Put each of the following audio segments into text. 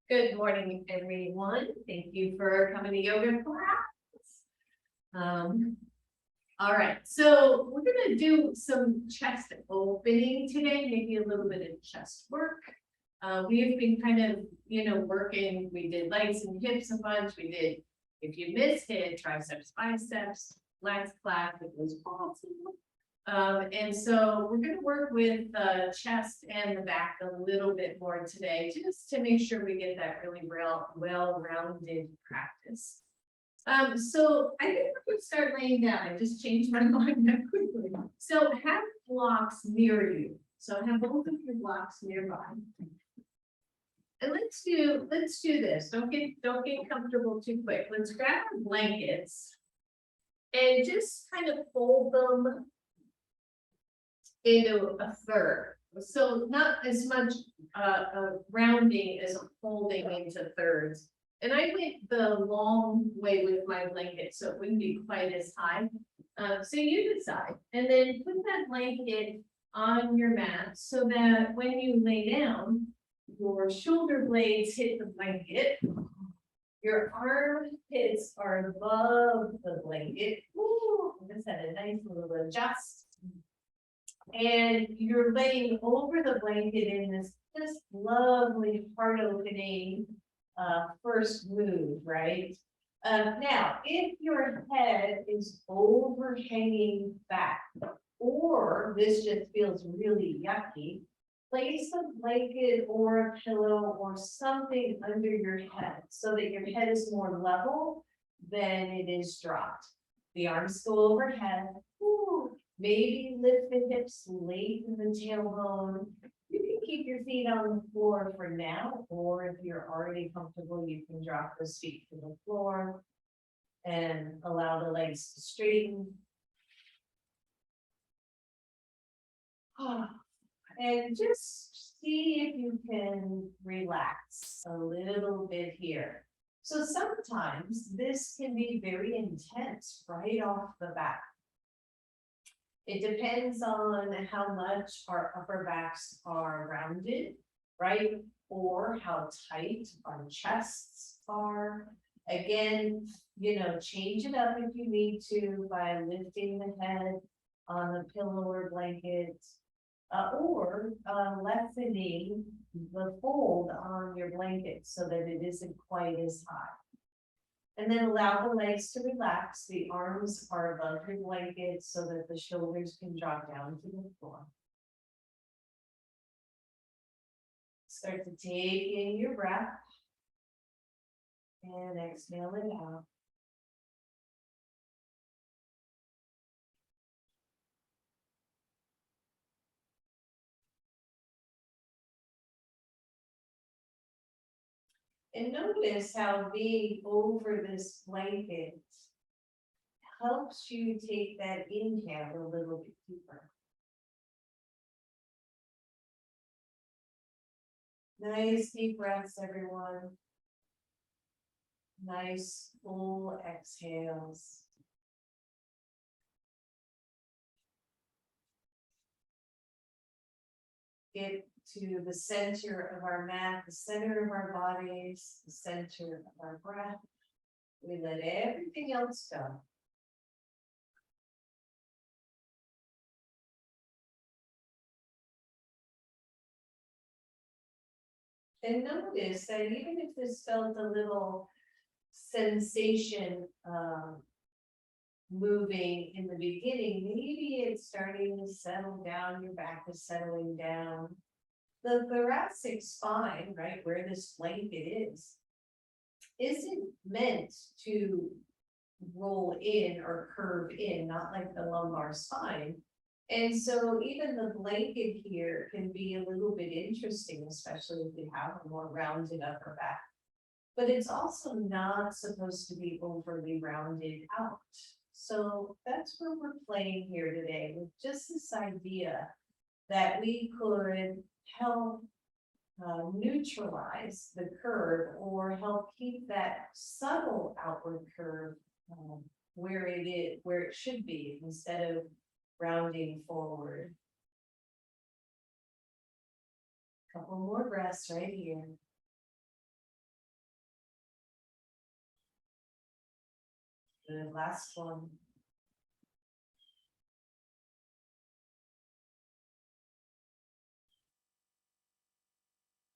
Good morning, everyone. Thank you for coming to yoga class. All right, so we're gonna do some chest opening today, maybe a little bit of chest work. We've been kind of, working, we did legs and hips a bunch. We did, if you missed it, triceps, biceps, last class, it was awesome. And so we're going to work with the chest and the back a little bit more today, just to make sure we get that really well-rounded practice. So I think we're going to start laying down. I just changed my mind that quickly. So have blocks near you. So have both of your blocks nearby. And let's do this. Don't get comfortable too quick. Let's grab our blankets and just kind of fold them into a third. So not as much rounding as folding into thirds. And I went the long way with my blanket, so it wouldn't be quite as high. So you decide, and then put that blanket on your mat so that when you lay down, your shoulder blades hit the blanket. Your armpits are above the blanket. Ooh, this had a nice little adjust. And you're laying over the blanket in this lovely heart opening first move, right? Now, if your head is overhanging back, or this just feels really yucky, place a blanket or a pillow or something under your head so that your head is more level than it is dropped. The arms go overhead. Ooh. Maybe lift the hips, lengthen the tailbone. You can keep your feet on the floor for now, or if you're already comfortable, you can drop those feet to the floor and allow the legs to straighten. And just see if you can relax a little bit here. So sometimes this can be very intense right off the bat. It depends on how much our upper backs are rounded, right? Or how tight our chests are. Again, change it up if you need to by lifting the head on the pillow or blanket, or lessening the fold on your blanket so that it isn't quite as high. And then allow the legs to relax. The arms are above your blanket so that the shoulders can drop down to the floor. Start to take in your breath and exhale it out. And notice how being over this blanket helps you take that inhale a little bit deeper. Nice deep breaths, everyone. Nice full exhales. Get to the center of our mat, the center of our bodies, the center of our breath. We let everything else go. And notice that even if this felt a little sensation moving in the beginning, maybe it's starting to settle down, your back is settling down. The thoracic spine, right, where this blanket is, isn't meant to roll in or curve in, not like the lumbar spine. And so even the blanket here can be a little bit interesting, especially if you have a more rounded upper back. But it's also not supposed to be overly rounded out. So that's where we're playing here today, with just this idea that we could help neutralize the curve or help keep that subtle outward curve where it should be, instead of rounding forward. Couple more breaths right here. Good, last one.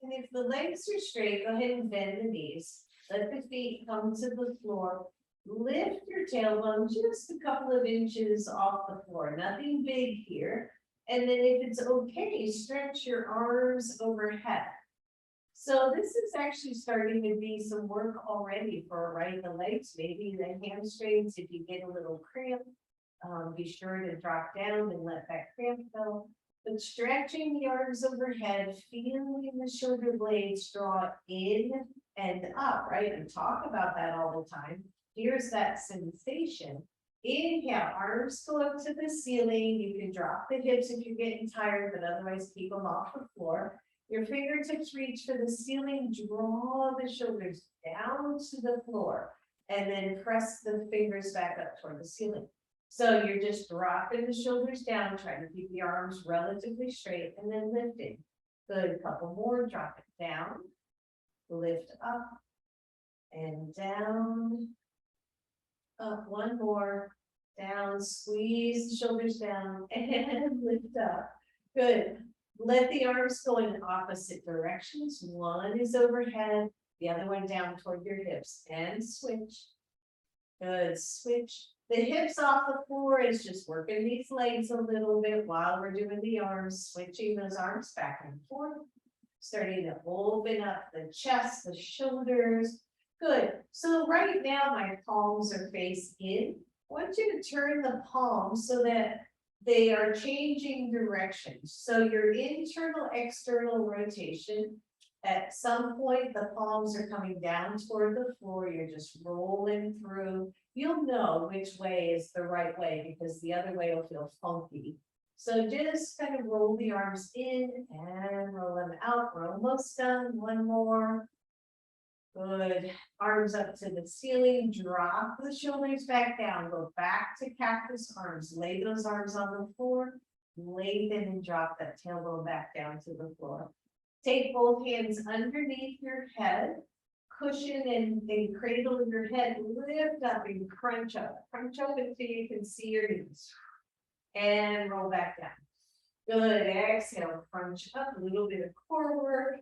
And if the legs are straight, go ahead and bend the knees. Let the feet come to the floor. Lift your tailbone just a couple of inches off the floor, nothing big here. And then if it's okay, stretch your arms overhead. So this is actually starting to be some work already for the legs, maybe the hamstrings. If you get a little cramp, be sure to drop down and let that cramp go. But stretching the arms overhead, feeling the shoulder blades draw in and up, right? And talk about that all the time. Here's that sensation. Inhale, arms go up to the ceiling. You can drop the hips if you're getting tired, but otherwise keep them off the floor. Your fingertips reach for the ceiling, draw the shoulders down to the floor, and then press the fingers back up toward the ceiling. So you're just dropping the shoulders down, trying to keep the arms relatively straight, and then lifting. Good, a couple more, drop it down, lift up, and down, up, one more, down, squeeze the shoulders down, and lift up. Good. Let the arms go in opposite directions. One is overhead, the other one down toward your hips, and switch. Good, switch. The hips off the floor is just working these legs a little bit while we're doing the arms, switching those arms back and forth, starting to open up the chest, the shoulders. Good. So right now my palms are face in. I want you to turn the palms so that they are changing directions. So your internal, external rotation, at some point, the palms are coming down toward the floor. You're just rolling through. You'll know which way is the right way because the other way will feel funky. So just kind of roll the arms in and roll them out. We're almost done. One more. Good. Arms up to the ceiling. Drop the shoulders back down. Go back to cactus arms. Lay those arms on the floor. Lay them and drop that tailbone back down to the floor. Take both hands underneath your head. Cushion and cradle your head. Lift up and crunch up. Crunch up until you can see your knees. And roll back down. Good. Exhale. Crunch up. A little bit of core work.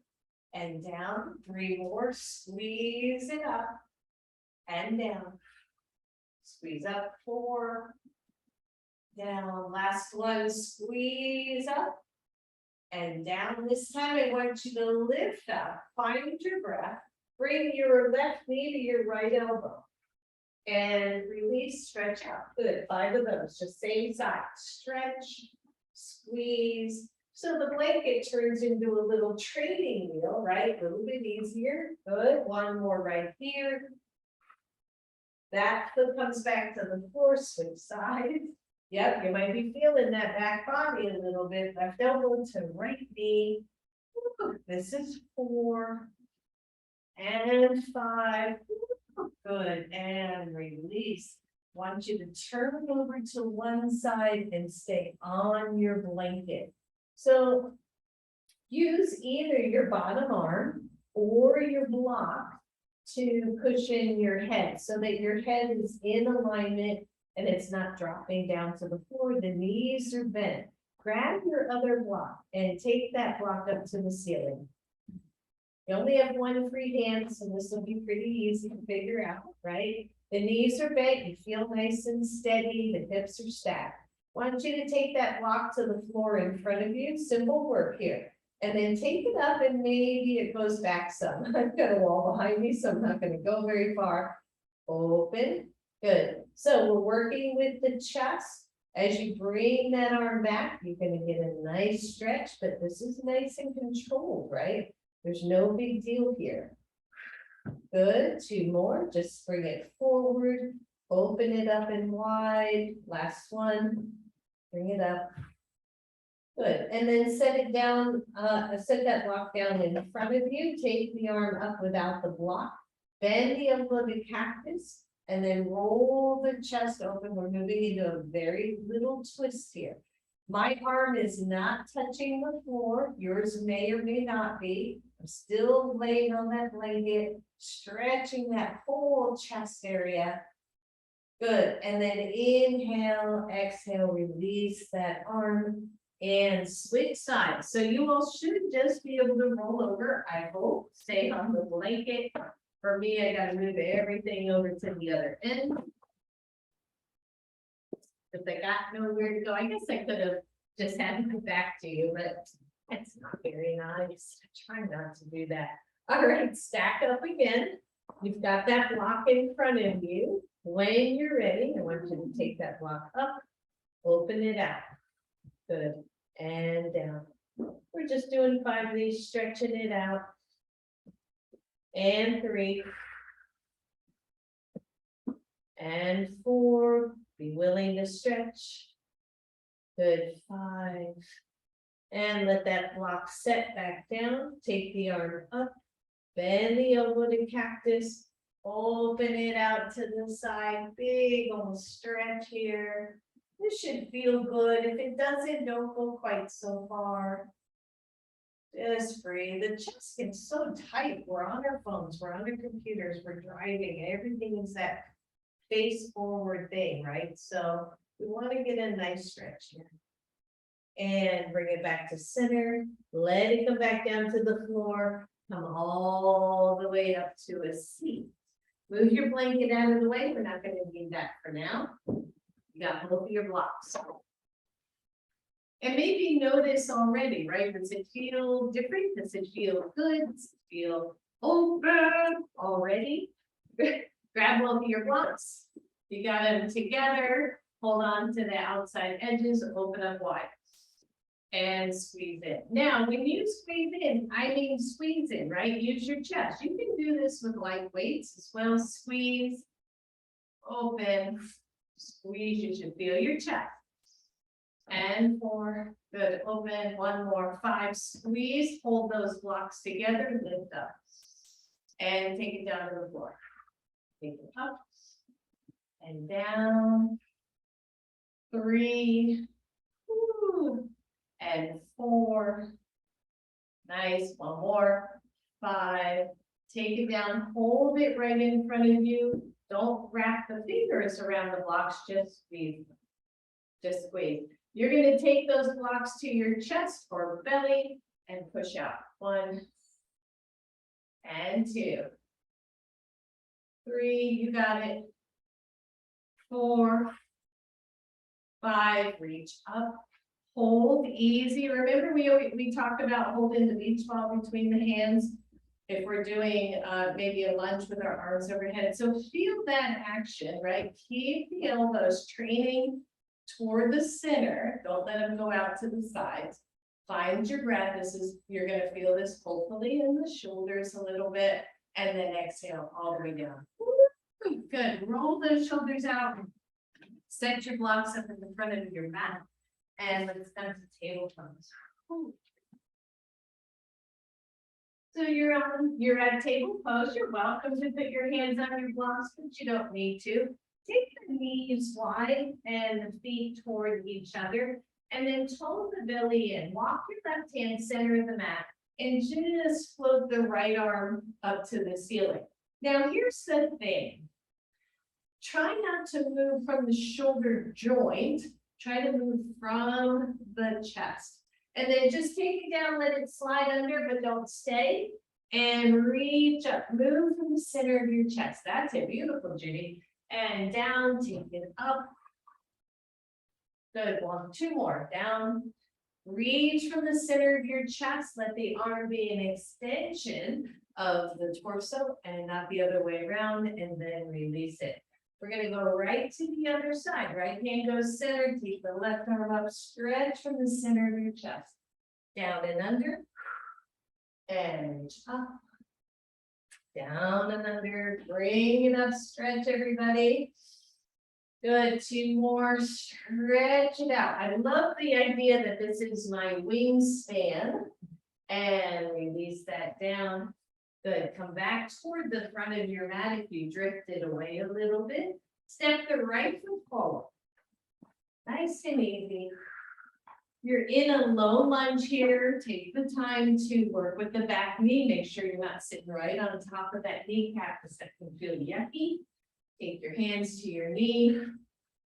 And down, 3 more, squeeze it up, and down, squeeze up, 4, down, last one, squeeze up, and down. This time I want you to lift up, find your breath, bring your left knee to your right elbow, and release, stretch out. Good, 5 of those, just same side, stretch, squeeze. So the blanket turns into a little training wheel, right? A little bit easier. Good. One more right here. That foot comes back to the floor, switch sides. Yep, you might be feeling that back body a little bit. Left elbow to right knee. This is 4 and 5. Good. And release. Want you to turn over to one side and stay on your blanket. So use either your bottom arm or your block to cushion your head so that your head is in alignment and it's not dropping down to the floor. The knees are bent. Grab your other block and take that block up to the ceiling. You only have one free hand, so this will be pretty easy to figure out, right? The knees are bent, you feel nice and steady, the hips are stacked. I want you to take that block to the floor in front of you, simple work here. And then take it up and maybe it goes back some. I've got a wall behind me, so I'm not going to go very far. Open, good. So we're working with the chest. As you bring that arm back, you're going to get a nice stretch, but this is nice and controlled, right? There's no big deal here. Good, 2 more, just bring it forward, open it up and wide, last one, bring it up. Good, and then set it down, set that block down in front of you, take the arm up without the block, bend the elbow of the cactus, and then roll the chest open. We're moving into a very little twist here. My arm is not touching the floor, yours may or may not be. I'm still laying on that blanket, stretching that whole chest area. Good, and then inhale, exhale, release that arm and switch sides. So you all should just be able to roll over, I hope, stay on the blanket. For me, I gotta move everything over to the other end. If I got nowhere to go, I guess I could have just had my back to you, but it's not very nice. I try not to do that. All right, stack up again. You've got that block in front of you. When you're ready, I want you to take that block up, open it out. Good, and down. We're just doing 5 of these, stretching it out. And 3. And 4, be willing to stretch. Good, 5. And let that block set back down. Take the arm up, bend the elbow to cactus, open it out to the side, big old stretch here. This should feel good. If it doesn't, don't go quite so far. Just breathe. The chest gets so tight. We're on our phones, we're on our computers, we're driving. Everything is that face forward thing, right? So we want to get a nice stretch here. And bring it back to center. Let it come back down to the floor. Come all the way up to a seat. Move your blanket out of the way. We're not going to need that for now. You got both of your blocks. And maybe notice already, right? Does it feel different? Does it feel good? Does it feel open already? Grab both of your blocks. You got them together. Hold on to the outside edges. Open up wide. And squeeze in. Now, when you squeeze in, I mean squeeze in, right? Use your chest. You can do this with light weights as well. Squeeze, open, squeeze. You should feel your chest. And 4, good, open, 1 more, 5, squeeze, hold those blocks together, lift up. And take it down to the floor. Take it up and down. 3, woo, and 4, nice, 1 more, 5, take it down, hold it right in front of you. Don't wrap the fingers around the blocks, just squeeze. Just squeeze. You're going to take those blocks to your chest or belly and push out. 1 and 2. 3, you got it. 4, 5, reach up. Hold easy. Remember, we talked about holding the beach ball between the hands if we're doing maybe a lunge with our arms overhead. So feel that action, right? Keep the elbows training toward the center. Don't let them go out to the sides. Find your breath. You're going to feel this hopefully in the shoulders a little bit, and then exhale all the way down. Woo, good. Roll those shoulders out. Set your blocks up in the front of your mat. And let's come to table pose. So you're at table pose. You're welcome to put your hands on your blocks, but you don't need to. Take the knees wide and the feet toward each other, and then toe the belly in. Walk your left hand center of the mat and just float the right arm up to the ceiling. Now here's the thing. Try not to move from the shoulder joint. Try to move from the chest. And then just take it down, let it slide under, but don't stay. And reach up. Move from the center of your chest. That's it. Beautiful, Judy. And down, take it up. Good. 1, 2 more. Down. Reach from the center of your chest. Let the arm be an extension of the torso and not the other way around. And then release it. We're going to go right to the other side. Right hand goes center. Take the left arm up. Stretch from the center of your chest. Down and under. And up. Down and under. Bring it up. Stretch, everybody. Good. 2 more. Stretch it out. I love the idea that this is my wingspan. And release that down. Good. Come back toward the front of your mat if you drifted away a little bit. Step the right foot forward. Nice and easy. You're in a low lunge here. Take the time to work with the back knee. Make sure you're not sitting right on top of that kneecap because that can feel yucky. Take your hands to your knee.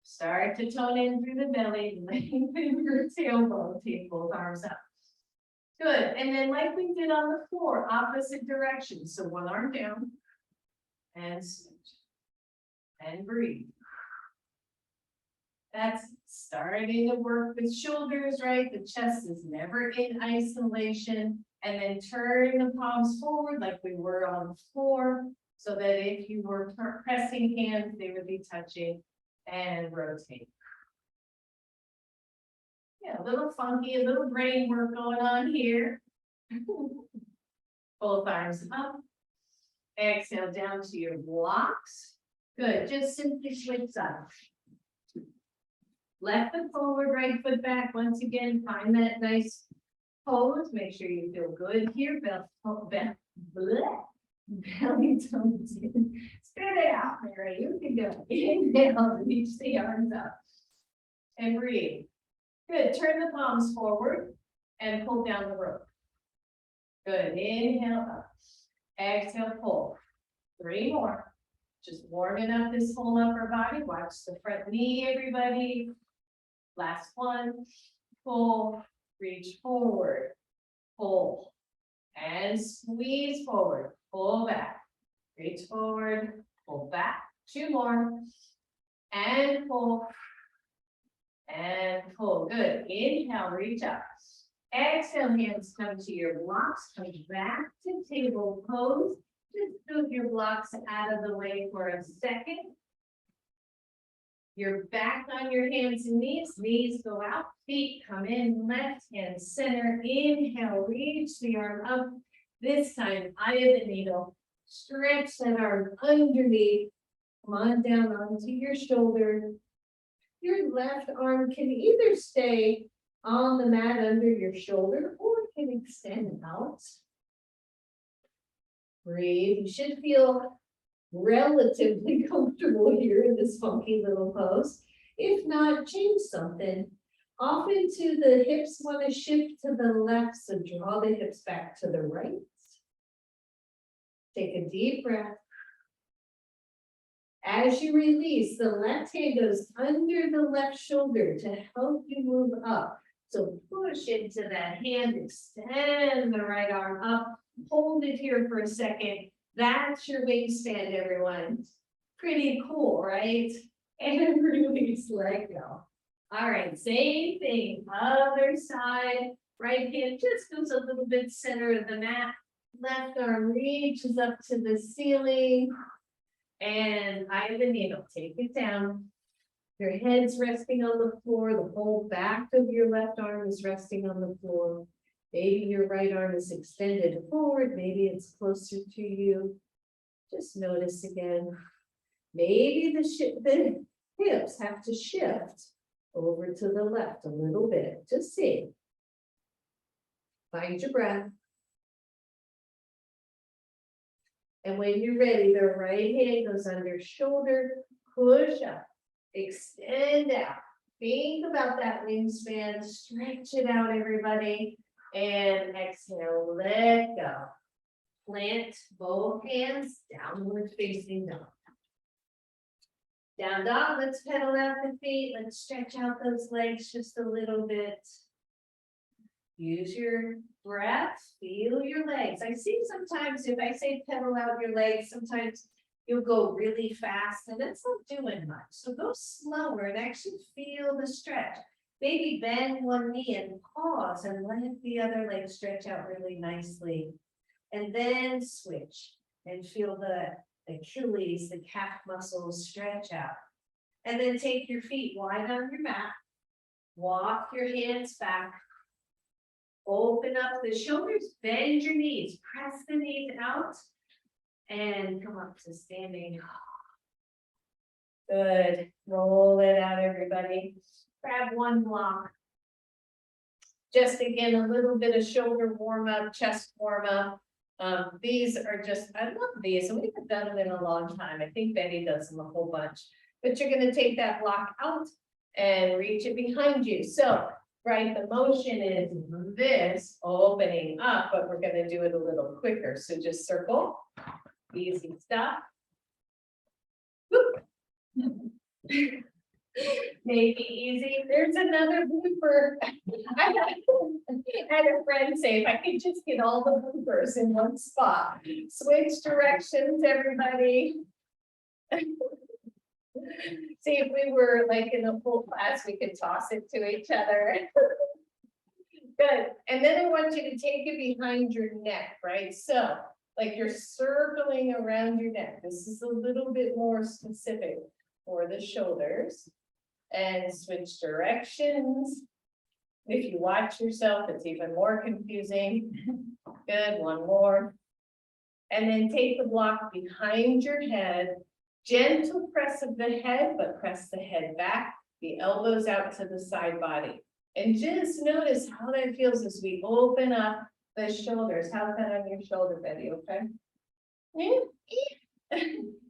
Start to tone in through the belly, lengthen your tailbone, take both arms up. Good, and then like we did on the floor, opposite direction. So one arm down and switch and breathe. That's starting to work with shoulders, right? The chest is never in isolation. And then turn the palms forward like we were on the floor, so that if you were pressing hands, they would be touching, and rotate. Yeah, a little funky, a little brain work going on here. Both arms up. Exhale down to your blocks. Good, just simply switch sides. Left foot forward, right foot back. Once again, find that nice pose. Make sure you feel good here. Belly tones in. Spit it out, Mary. You can go. Inhale, reach the arms up. And breathe. Good. Turn the palms forward and pull down the rope. Good. Inhale up. Exhale, pull. 3 more. Just warming up this whole upper body. Watch the front knee, everybody. Last one. Pull. Reach forward. Pull. And squeeze forward. Pull back. Reach forward. Pull back. 2 more. And pull. And pull. Good. Inhale, reach up. Exhale, hands come to your blocks. Come back to table pose. Just move your blocks out of the way for a second. You're back on your hands and knees go out, feet come in, left hand center, inhale, reach the arm up. This time, eye of the needle, stretch that arm underneath, come on down onto your shoulder. Your left arm can either stay on the mat under your shoulder or it can extend out. Breathe, you should feel relatively comfortable here in this funky little pose. If not, change something. Often to the hips want to shift to the left, so draw the hips back to the right. Take a deep breath. As you release, the left hand goes under the left shoulder to help you move up. So push into that hand, extend the right arm up, hold it here for a second. That's your wingspan, everyone. Pretty cool, right? And release, let go. All right, same thing, other side. Right hand just goes a little bit center of the mat. Left arm reaches up to the ceiling. And eye of the needle, take it down. Your head's resting on the floor. The whole back of your left arm is resting on the floor. Maybe your right arm is extended forward. Maybe it's closer to you. Just notice again. Maybe the hips have to shift over to the left a little bit. Just see. Find your breath. And when you're ready, the right hand goes under shoulder, push up, extend out. Think about that wingspan, stretch it out, everybody. And exhale, let go. Plant both hands, downward facing dog. Down dog, let's pedal out the feet. Let's stretch out those legs just a little bit. Use your breath, feel your legs. I see sometimes if I say pedal out your legs, sometimes you'll go really fast and it's not doing much. So go slower and actually feel the stretch. Maybe bend one knee and pause and let the other leg stretch out really nicely. And then switch and feel the Achilles, the calf muscles stretch out. And then take your feet wide on your mat. Walk your hands back. Open up the shoulders, bend your knees, press the knees out, and come up to standing. Good. Roll it out, everybody. Grab one block. Just again, a little bit of shoulder warm up, chest warm up. These are just, I love these, and we haven't done them in a long time. I think Betty does them a whole bunch. But you're going to take that block out and reach it behind you. So, right, the motion is this opening up, but we're going to do it a little quicker. So just circle, easy stuff. Whoop. Make it easy. There's another blooper. I had a friend say, if I could just get all the bloopers in one spot, switch directions, everybody. See, if we were like in a full class, we could toss it to each other. Good. And then I want you to take it behind your neck, right? So like you're circling around your neck. This is a little bit more specific for the shoulders. And switch directions. If you watch yourself, it's even more confusing. Good, one more. And then take the block behind your head. Gentle press of the head, but press the head back, the elbows out to the side body. And just notice how that feels as we open up the shoulders. How's that on your shoulder, Betty? Okay.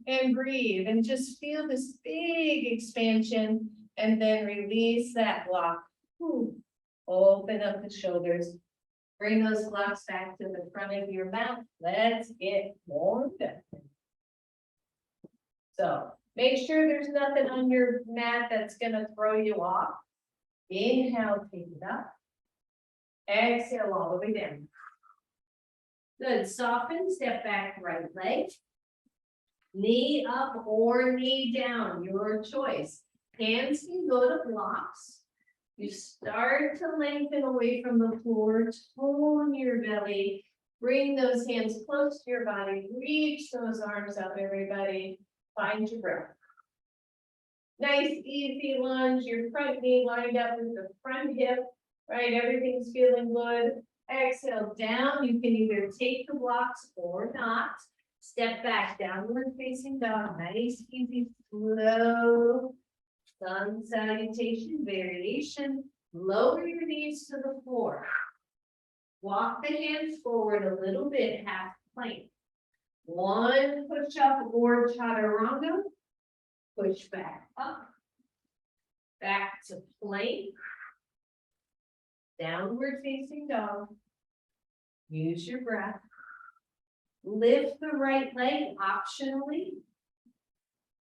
And breathe and just feel this big expansion. And then release that block. Open up the shoulders. Bring those blocks back to the front of your mat. Let's get warmed up. So make sure there's nothing on your mat that's going to throw you off. Inhale, take it up. Exhale all the way down. Good. Soften, step back, right leg. Knee up or knee down, your choice. Hands can go to blocks. You start to lengthen away from the floor, tone your belly, bring those hands close to your body, reach those arms up, everybody, find your breath. Nice, easy lunge, your front knee lined up with the front hip, right? Everything's feeling good. Exhale down, you can either take the blocks or not. Step back, downward facing dog, nice, easy, slow. Sun salutation variation. Lower your knees to the floor. Walk the hands forward a little bit, half plank. One push up or chaturanga. Push back up. Back to plank. Downward facing dog. Use your breath. Lift the right leg optionally.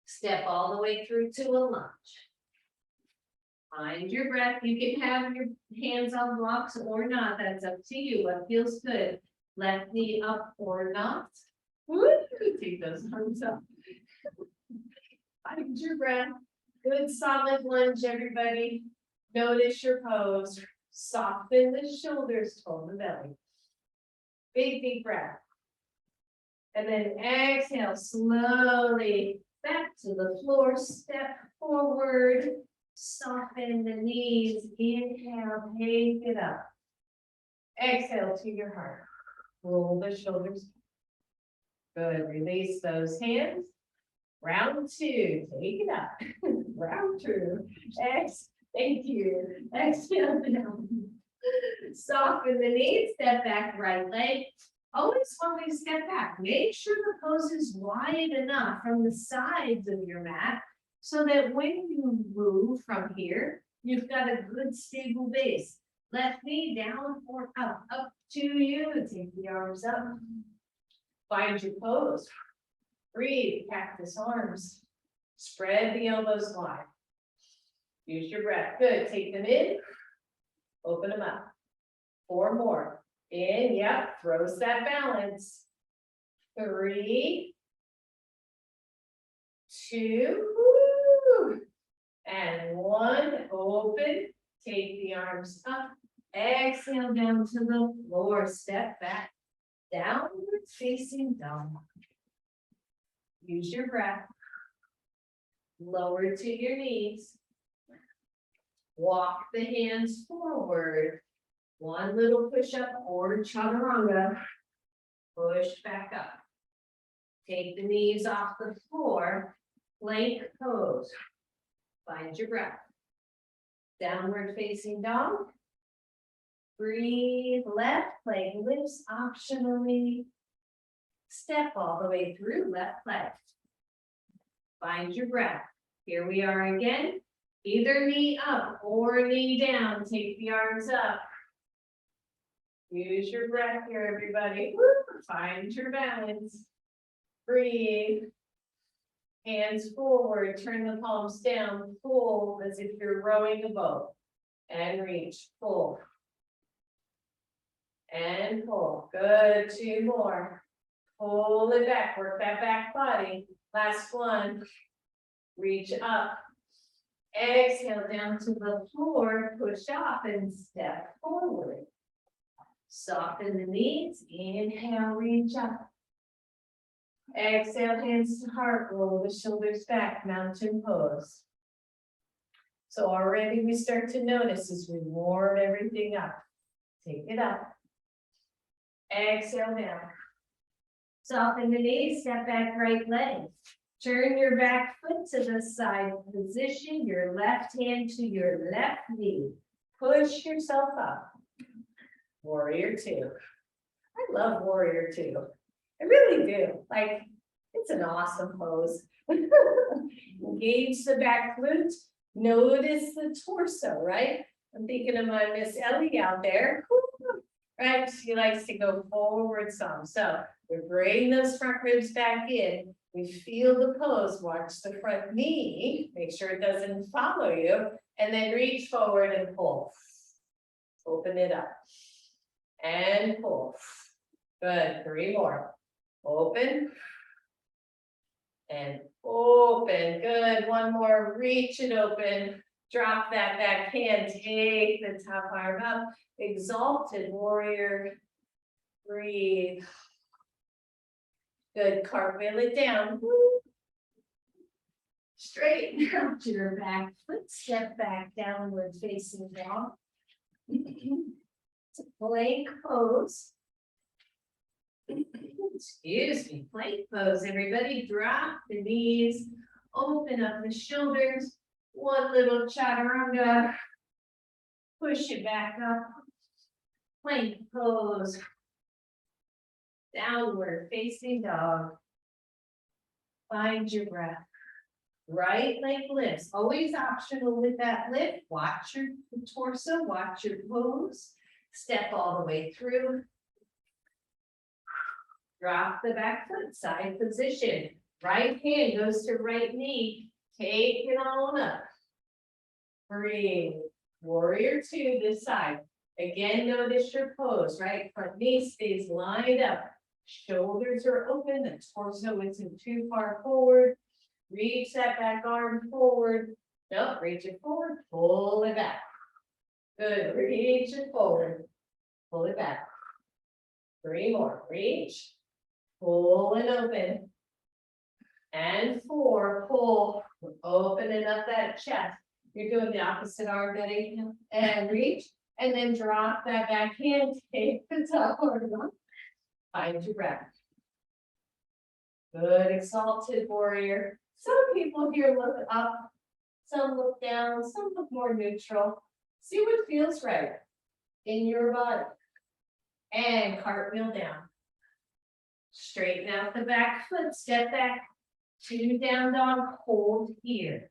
Step all the way through to a lunge. Find your breath. You can have your hands on blocks or not. That's up to you. What feels good? Left knee up or not. Woo! Take those arms up. Find your breath. Good solid lunge, everybody. Notice your pose. Soften the shoulders, tone the belly. Big deep breath. And then exhale slowly back to the floor. Step forward. Soften the knees. Inhale, take it up. Exhale to your heart. Roll the shoulders. Good. Release those hands. Round two. Take it up. Round two. Thank you. Exhale down. Soften the knees. Step back, right leg. Always when we step back, make sure the pose is wide enough from the sides of your mat so that when you move from here, you've got a good stable base. Left knee down or up, up to you. Take the arms up. Find your pose. Breathe, cactus arms. Spread the elbows wide. Use your breath. Good. Take them in. Open them up. 4 more. In, yep, throws that balance. 3, 2, and 1. Open. Take the arms up. Exhale down to the floor. Step back. Downward facing dog. Use your breath. Lower to your knees. Walk the hands forward. 1 little push up or chaturanga. Push back up. Take the knees off the floor. Plank pose. Find your breath. Downward facing dog. Breathe. Left leg lifts optionally. Step all the way through left leg. Find your breath. Here we are again. Either knee up or knee down. Take the arms up. Use your breath here, everybody. Find your balance. Breathe. Hands forward, turn the palms down, pull as if you're rowing a boat. And reach, pull. And pull, good, 2 more. Pull it back, work that back body. Last one, reach up. Exhale down to the floor, push up and step forward. Soften the knees, inhale, reach up. Exhale, hands to heart, roll the shoulders back, mountain pose. So already we start to notice as we warm everything up. Take it up. Exhale down. Soften the knees, step back right leg. Turn your back foot to the side position, your left hand to your left knee. Push yourself up. Warrior 2. I love Warrior 2. I really do. Like, it's an awesome pose. Engage the back glute. Notice the torso, right? I'm thinking of my Miss Ellie out there. Right? She likes to go forward some. So we bring those front ribs back in. We feel the pose. Watch the front knee. Make sure it doesn't follow you. And then reach forward and pull. Open it up. And pull. Good. 3 more. Open. And open. Good. 1 more. Reach it open. Drop that back hand. Take the top arm up. Exalted Warrior. Breathe. Good. Cartwheel it down. Straighten out your back foot. Step back, downward facing dog. It's a plank pose. Excuse me, plank pose. Everybody drop the knees, open up the shoulders. 1 little chaturanga. Push it back up. Plank pose. Downward facing dog. Find your breath. Right leg lifts. Always optional with that lift. Watch your torso, watch your pose. Step all the way through. Drop the back foot, side position. Right hand goes to right knee. Take it on up. Breathe. Warrior 2 this side. Again, notice your pose, right? Front knee stays lined up. Shoulders are open. The torso isn't too far forward. Reach that back arm forward. No, reach it forward. Pull it back. Good. Reach it forward. Pull it back. 3 more. Reach. Pull and open. And 4. Pull. We're opening up that chest. You're doing the opposite arm, Betty. And reach. And then drop that back hand. Take the top arm up. Find your breath. Good. Exalted Warrior. Some people here look up. Some look down. Some look more neutral. See what feels right in your body. And cartwheel down. Straighten out the back foot. Step back. 2 down dog. Hold here.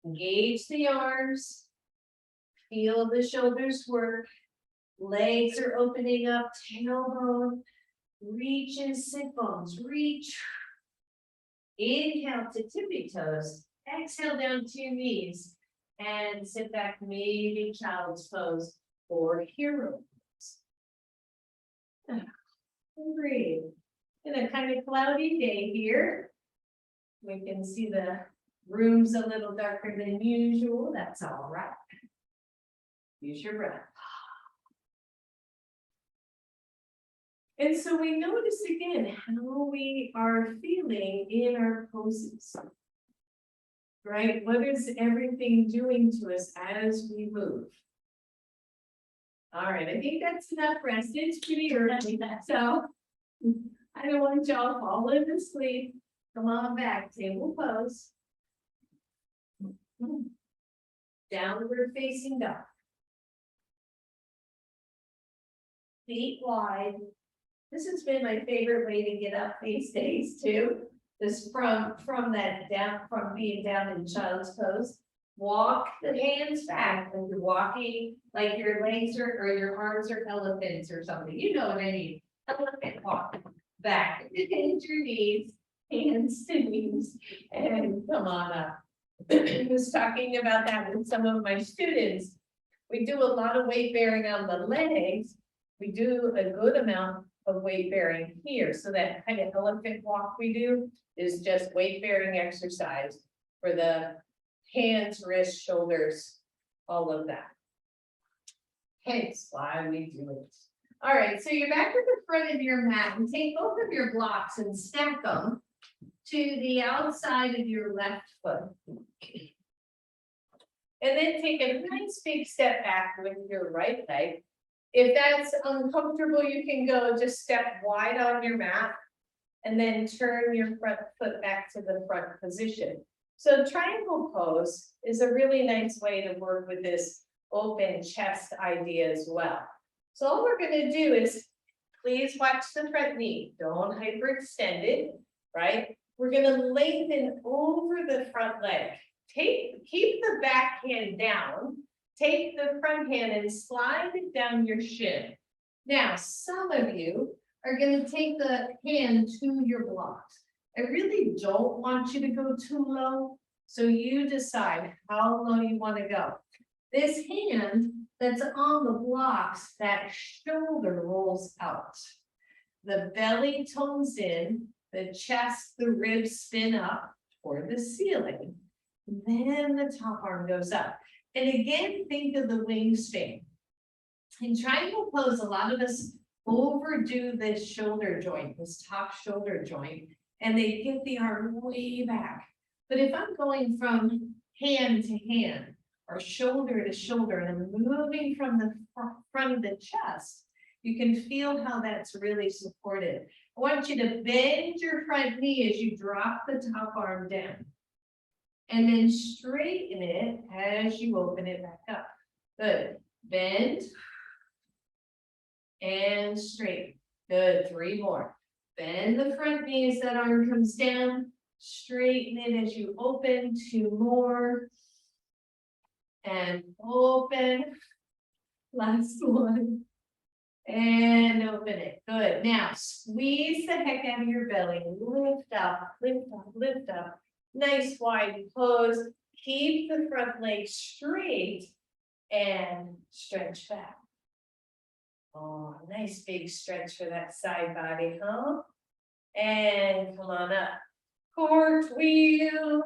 Engage the arms. Feel the shoulders work. Legs are opening up. Tailbone. Reaches, sit bones. Reach. Inhale to tippy toes. Exhale down to your knees. And sit back, maybe child's pose or hero pose. Breathe. In a kind of cloudy day here, we can see the room's a little darker than usual. That's all right. Use your breath. And so we notice again how we are feeling in our poses. Right? What is everything doing to us as we move? All right, I think that's enough rest. It's pretty early, so I don't want y'all falling asleep. Come on back, table pose. Downward facing dog. Feet wide. This has been my favorite way to get up these days too. This from that down, from being down in child's pose. Walk the hands back when you're walking, like your legs are, or your arms are elephants or something. You know what I mean? Elephant walk back. Bend your knees hands to knees, and come on up. I was talking about that with some of my students. We do a lot of weight bearing on the legs. We do a good amount of weight bearing here. So that kind of elephant walk we do is just weight bearing exercise for the hands, wrists, shoulders, all of that. Hence why we do it. All right, so you're back at the front of your mat and take both of your blocks and stack them to the outside of your left foot. And then take a nice big step back with your right leg. If that's uncomfortable, you can go just step wide on your mat and then turn your front foot back to the front position. So triangle pose is a really nice way to work with this open chest idea as well. So all we're going to do is please watch the front knee. Don't hyperextend it, right? We're going to lengthen over the front leg. Keep the back hand down. Take the front hand and slide it down your shin. Now, some of you are going to take the hand to your blocks. I really don't want you to go too low, so you decide how low you want to go. This hand that's on the blocks, that shoulder rolls out. The belly tones in, the chest, the ribs spin up toward the ceiling. Then the top arm goes up. And again, think of the wingspan. In triangle pose, a lot of us overdo this shoulder joint, this top shoulder joint, and they get the arm way back. But if I'm going from hand to hand or shoulder to shoulder and I'm moving from the front of the chest, you can feel how that's really supported. I want you to bend your front knee as you drop the top arm down. And then straighten it as you open it back up. Good. Bend. And straighten. Good. 3 more. Bend the front knee as that arm comes down. Straighten it as you open. 2 more. And open. Last one. And open it. Good. Now squeeze the heck out of your belly. Lift up, lift up, lift up. Nice wide pose. Keep the front leg straight and stretch back. Oh, nice big stretch for that side body, huh? And come on up. Cartwheel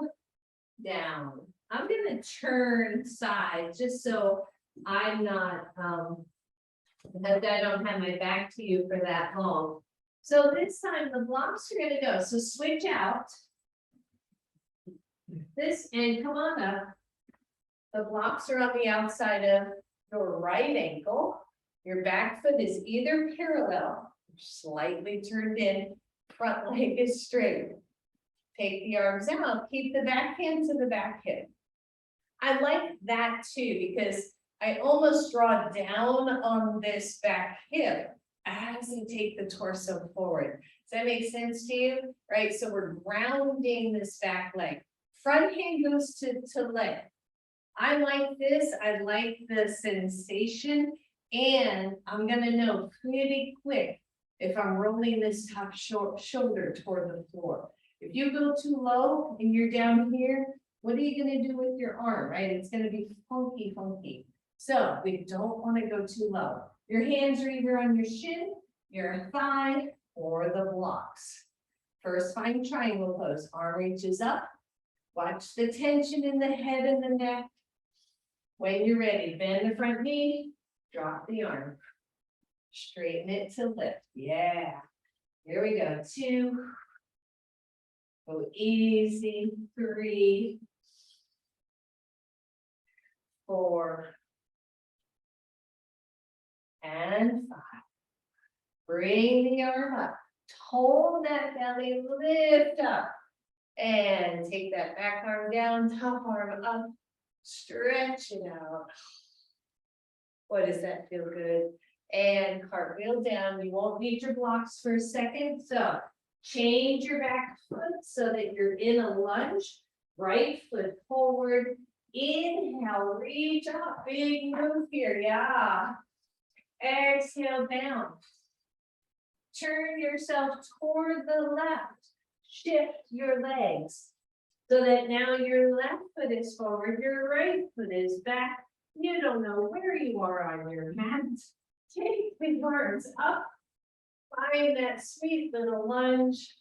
down. I'm going to turn sides just so I'm not, that I don't have my back to you for that long. So this time the blocks are going to go. So switch out. This and come on up. The blocks are on the outside of your right ankle. Your back foot is either parallel, slightly turned in, front leg is straight. Take the arms out, keep the back hand to the back hip. I like that too, because I almost draw down on this back hip as I take the torso forward. Does that make sense to you? Right, so we're grounding this back leg. Front hand goes to leg. I like this. I like the sensation. And I'm going to know pretty quick if I'm rolling this top shoulder toward the floor. If you go too low and you're down here, what are you going to do with your arm, right? It's going to be funky, funky. So we don't want to go too low. Your hands are either on your shin, your thigh, or the blocks. First, find triangle pose. Arm reaches up. Watch the tension in the head and the neck. When you're ready, bend the front knee, drop the arm. Straighten it to lift. Yeah. Here we go. 2. Go easy. 3. 4. And 5. Bring the arm up. Hold that belly, lift up. And take that back arm down, top arm up, stretch it out. Boy, does that feel good? And cartwheel down. You won't need your blocks for a second. So change your back foot so that you're in a lunge. Right foot forward. Inhale, reach up. Big move here. Yeah. Exhale down. Turn yourself toward the left. shift your legs so that now your left foot is forward, your right foot is back. You don't know where you are on your mat. Take the arms up. Find that sweet little lunge.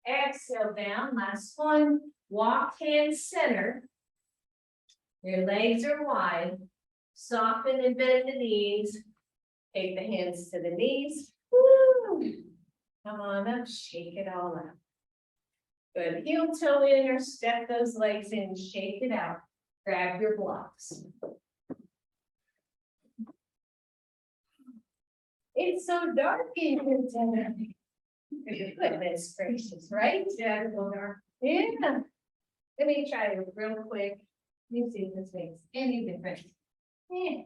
Exhale down. Last one. Walk hands center. Your legs are wide. Soften and bend the knees. Take the hands to the knees. Woo. Come on up. Shake it all out. Good. Heel toe in or step those legs in. Shake it out. Grab your blocks. It's so dark in here today. Goodness gracious, right? Yeah, yeah. Let me try it real quick. Let me see if this makes any difference. Yeah.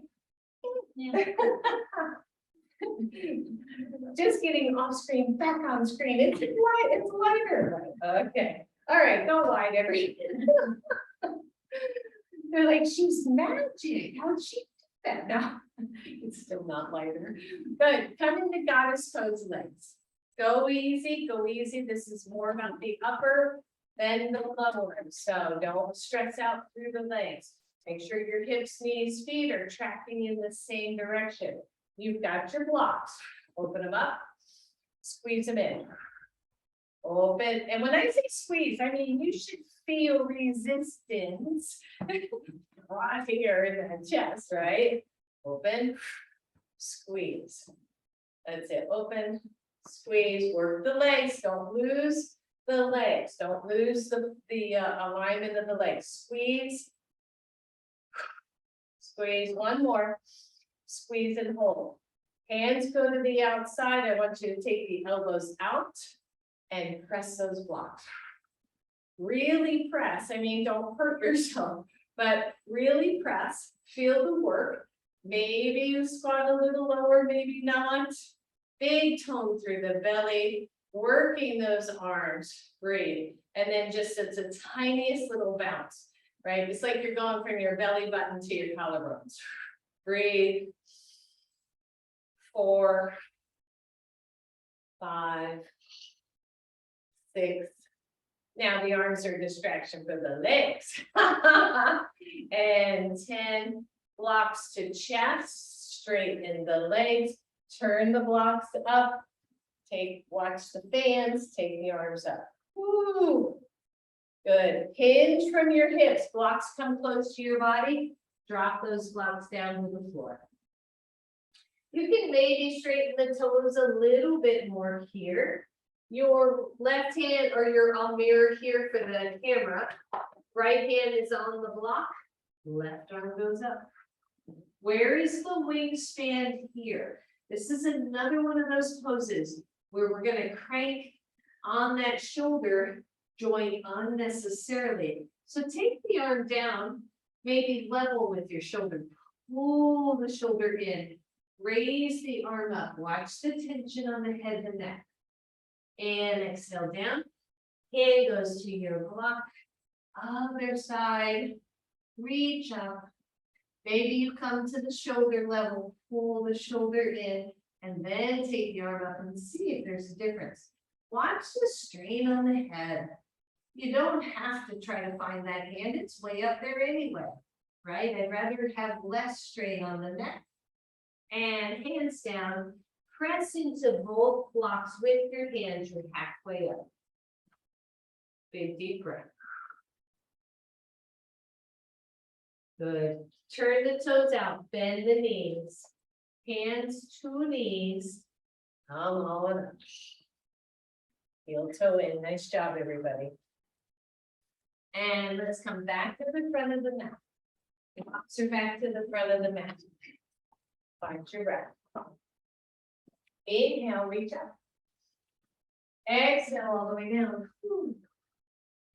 Just getting off screen, back on screen. It's light, it's lighter. Okay. All right, go wide every. They're like, she's magic. How'd she do that? No, it's still not lighter. Good. Come into goddess pose legs. Go easy, go easy. This is more about the upper than the lower. So don't stress out through the legs. Make sure your hips, knees, feet are tracking in the same direction. You've got your blocks. Open them up. Squeeze them in. Open. And when I say squeeze, I mean you should feel resistance right here in the chest, right? Open, squeeze. That's it. Open, squeeze. Work the legs. Don't lose the legs. Don't lose the alignment of the legs. Squeeze. Squeeze. One more. Squeeze and hold. Hands go to the outside. I want you to take the elbows out and press those blocks. Really press. I mean, don't hurt yourself, but really press. Feel the work. Maybe you squat a little lower, maybe not. Big tone through the belly, working those arms. Breathe. And then just it's the tiniest little bounce, right? It's like you're going from your belly button to your collarbones. Breathe. 4, 5, 6. Now the arms are a distraction for the legs. And 10. Blocks to chest, straighten the legs, turn the blocks up, watch the fans, take the arms up. Woo. Good. Hinge from your hips, blocks come close to your body, drop those blocks down to the floor. You can maybe straighten the toes a little bit more here. Your left hand, or I'll mirror here for the camera. Right hand is on the block, left arm goes up. Where is the wingspan here? This is another one of those poses where we're going to crank on that shoulder joint unnecessarily. So take the arm down, maybe level with your shoulder. Pull the shoulder in. Raise the arm up. Watch the tension on the head and neck. And exhale down. Hand goes to your block. Other side. Reach up. Maybe you come to the shoulder level. Pull the shoulder in. And then take the arm up and see if there's a difference. Watch the strain on the head. You don't have to try to find that hand. It's way up there anyway. Right? I'd rather have less strain on the neck. And hands down, press into both blocks with your hands. You're halfway up. Big deep breath. Good. Turn the toes out, bend the knees. Hands to knees. Come on up. Heel toe in. Nice job, everybody. And let's come back to the front of the mat. Blocks are back to the front of the mat. Find your breath. Inhale, reach up. Exhale all the way down.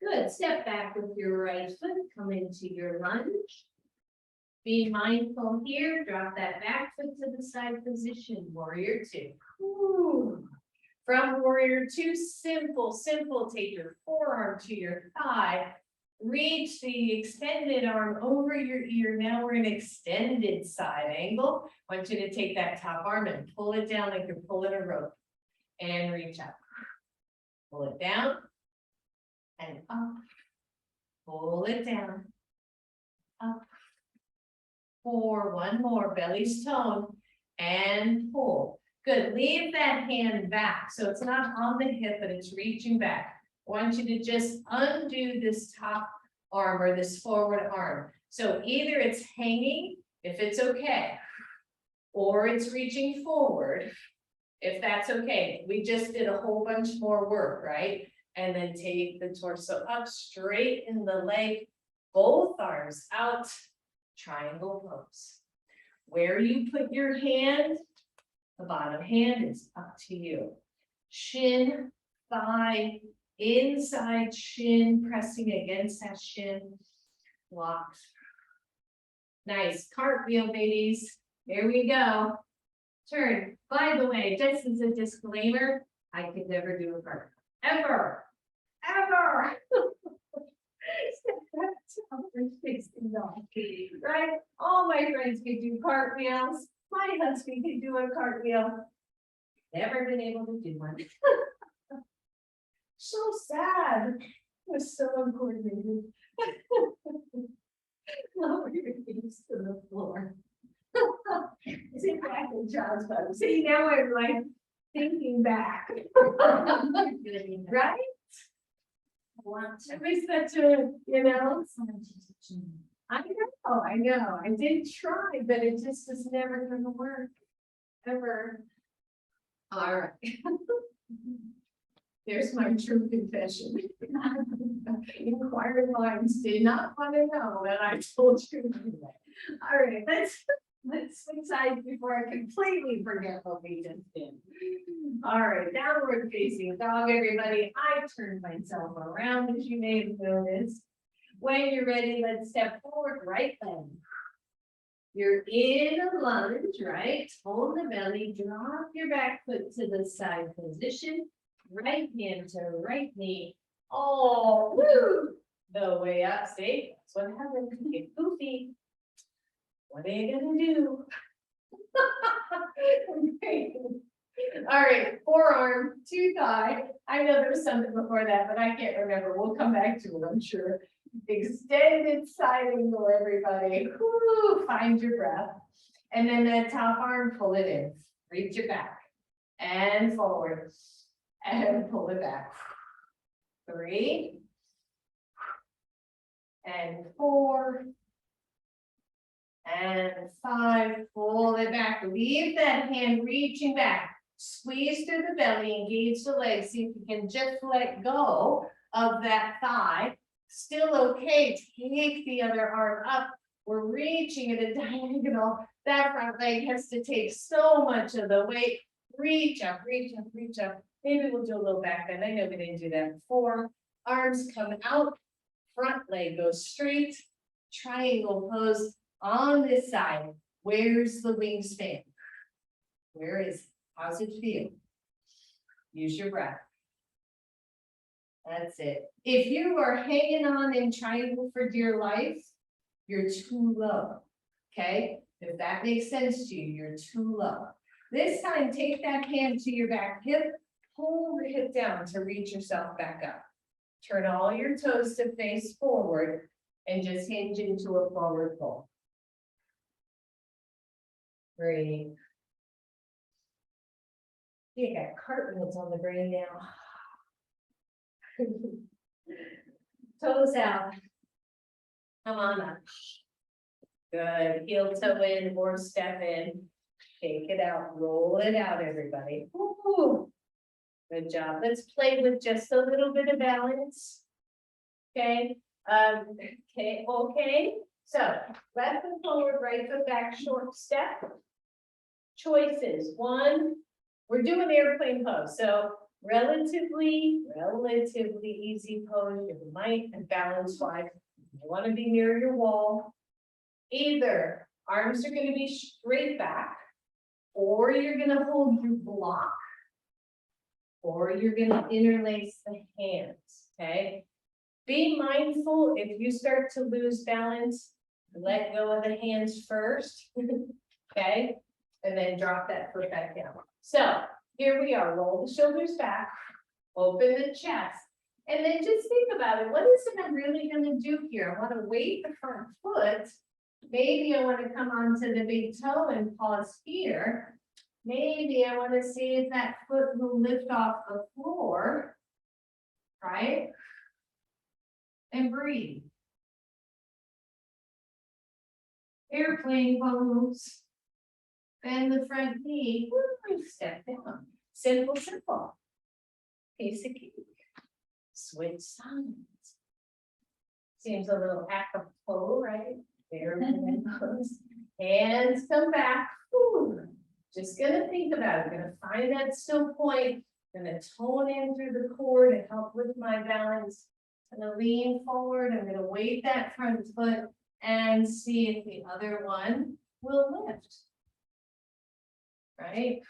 Good. Step back with your right foot. Come into your lunge. Be mindful here. Drop that back foot to the side position. Warrior 2. From warrior 2, simple. Take your forearm to your thigh. Reach the extended arm over your ear. Now we're in extended side angle. I want you to take that top arm and pull it down like you're pulling a rope. And reach up. Pull it down and up. Pull it down, up. 4, one more, belly's toned, and pull. Good, leave that hand back, so it's not on the hip, but it's reaching back. I want you to just undo this top arm or this forward arm. So either it's hanging, if it's okay, or it's reaching forward, if that's okay. We just did a whole bunch more work, right? And then take the torso up, straighten the leg, both arms out, triangle pose. Where you put your hand, the bottom hand is up to you. Shin, thigh, inside shin, pressing against that shin, locked. Nice, cartwheel, babies. Here we go. Turn. By the way, just as a disclaimer, I could never do a cartwheel. Ever. That's how we're fixing it, right? All my friends can do cartwheels. My husband can do a cartwheel. Never been able to do one. So sad. It was so uncoordinated. Lower your knees to the floor. Sit back in child's pose. See, now I'm like thinking back. Right? It was such a, you know. I know. I did try, but it just was never gonna work. Ever. All right. There's my true confession. Inquiring minds did not want to know that I told you. All right, let's switch sides before I completely forget what we just did. All right, downward facing dog, everybody. I turned myself around, as you may have noticed. When you're ready, let's step forward, right leg. You're in a lunge, right? Hold the belly, drop your back foot to the side position. Right hand to right knee. Oh, woo! The way up, see? That's what happens when you get goofy. What are you gonna do? All right, forearm to thigh. I know there was something before that, but I can't remember. We'll come back to it, I'm sure. Extended side angle, everybody. Woo, find your breath. And then that top arm, pull it in. Reach it back. And forward. And pull it back. 3. And 4. And 5. Pull it back. Leave that hand reaching back. Squeeze through the belly, engage the legs. See if you can just let go of that thigh. Still okay. Take the other arm up. We're reaching at a diagonal. That front leg has to take so much of the weight. Reach up, reach up, reach up. Maybe we'll do a little back bend. I know we didn't do that before. Arms come out. Front leg goes straight. Triangle pose on this side. Where's the wingspan? Where is it? How's it feel? Use your breath. That's it. If you are hanging on in triangle for dear life, you're too low. Okay? If that makes sense to you, you're too low. This time, take that hand to your back hip. Pull the hip down to reach yourself back up. Turn all your toes to face forward and just hinge into a forward fold. Breathe. You got cartwheels on the brain now. Toes out. Come on up. Good. Heel toe in or step in. Shake it out. Roll it out, everybody. Woo. Good job. Let's play with just a little bit of balance. Okay. Okay. So left foot forward, right foot back, short step. Choices. 1, we're doing airplane pose. So relatively easy pose. You might balance wise. You want to be near your wall. Either arms are going to be straight back, or you're going to hold your block, or you're going to interlace the hands. Okay. Be mindful if you start to lose balance, let go of the hands first. Okay. And then drop that foot back down. So here we are. Roll the shoulders back. Open the chest. And then just think about it. What is it I'm really gonna do here? I wanna weight the front foot. Maybe I wanna come onto the big toe and pause here. Maybe I wanna see if that foot will lift off the floor. Right? And breathe. Airplane pose. Bend the front knee. Woo, step down. Simple, simple. Piece of cake. Switch sides. Seems a little apropos, right? Airplane pose. Hands come back. Woo. Just gonna think about it. Gonna find that still point. Gonna tone in through the core to help with my balance. Gonna lean forward. I'm gonna weight that front foot and see if the other one will lift. Right?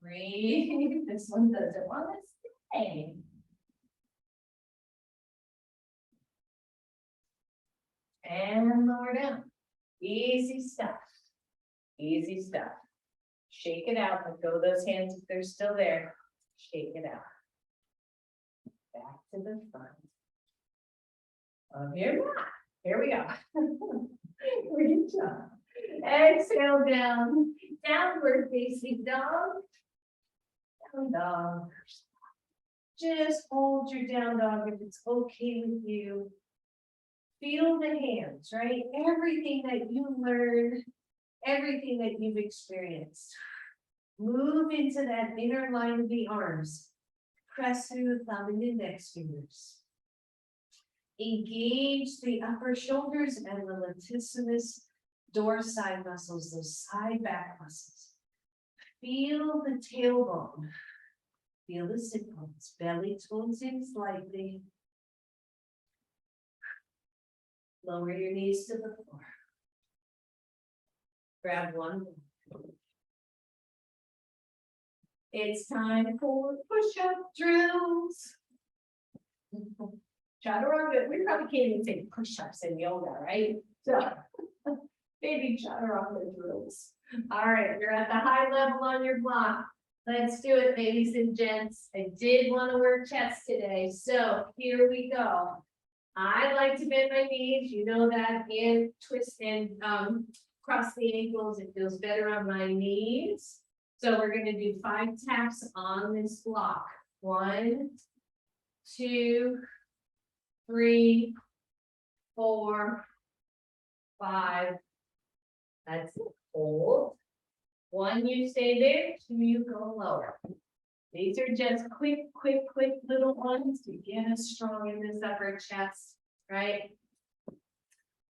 Breathe. This one doesn't want to stay. And lower down. Easy stuff. Easy stuff. Shake it out. Let go of those hands if they're still there. Shake it out. Back to the front. Of your mat. Here we go. Great job. Exhale down. Downward facing dog. Down dog. Just hold your down dog if it's okay with you. Feel the hands, right? Everything that you learned, everything that you've experienced. Move into that inner line of the arms. Press through the thumb and index fingers. Engage the upper shoulders and the latissimus dorsi muscles, those side back muscles. Feel the tailbone. Feel the sit bones. Belly tones in slightly. Lower your knees to the floor. Grab one. It's time for push-up drills. Chaturanga, we probably can't even take push-ups in yoga, right? So maybe chaturanga drills. All right, you're at the high level on your block. Let's do it, ladies and gents. I did want to work chest today, so here we go. I like to bend my knees, you know that, and twist and cross the ankles. It feels better on my knees. So we're going to do 5 taps on this block. 1, 2, 3, 4, 5. That's it. Hold. 1, you stay there. 2, you go lower. These are just quick little ones to get us strong in this upper chest, right?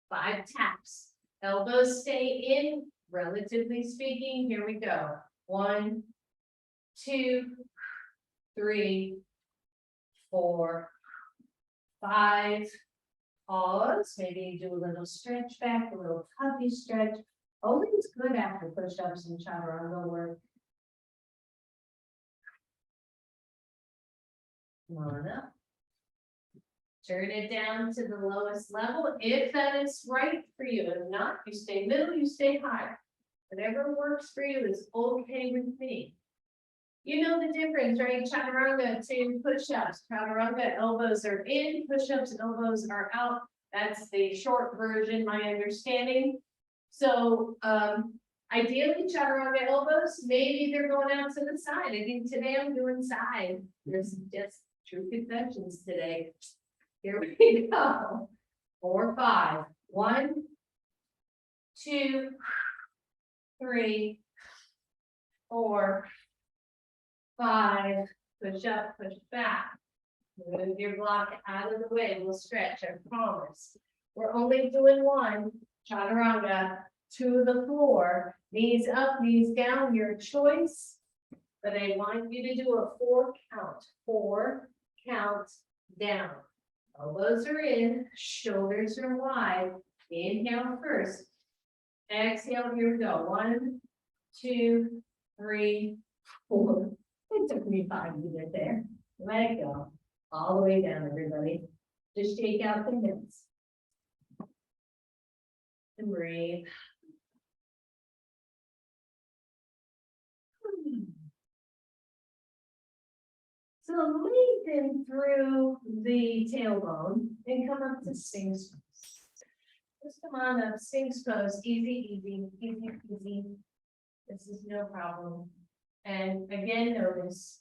5 taps. Elbows stay in, relatively speaking. Here we go. 1, 2, 3, 4, 5. Pause. Maybe do a little stretch back, a little puppy stretch. Always good after push-ups and chaturanga work. Come on up. Turn it down to the lowest level if that is right for you. If not, you stay middle, you stay high. Whatever works for you is okay with me. You know the difference, right? Chaturanga to push-ups. Chaturanga, elbows are in, push-ups, elbows are out. That's the short version, my understanding. So ideally, chaturanga elbows, maybe they're going out to the side. I think today I'm doing side. There's just true confessions today. Here we go. 4, 5. 1, 2, 3, 4, 5. Push up, push back. Move your block out of the way. We'll stretch, I promise. We're only doing 1. Chaturanga to the floor. Knees up, knees down, your choice. But I want you to do a 4 count. 4 count down. Elbows are in, shoulders are wide. Inhale first. Exhale, here we go. 1, 2, 3, 4. It took me 5 to get there. Let it go. All the way down, everybody. Just shake out the hips. And breathe. So So lengthen through the tailbone and come up to Sphinx pose. Just come on up, Sphinx pose, easy, easy, easy, easy. This is no problem. And again, notice,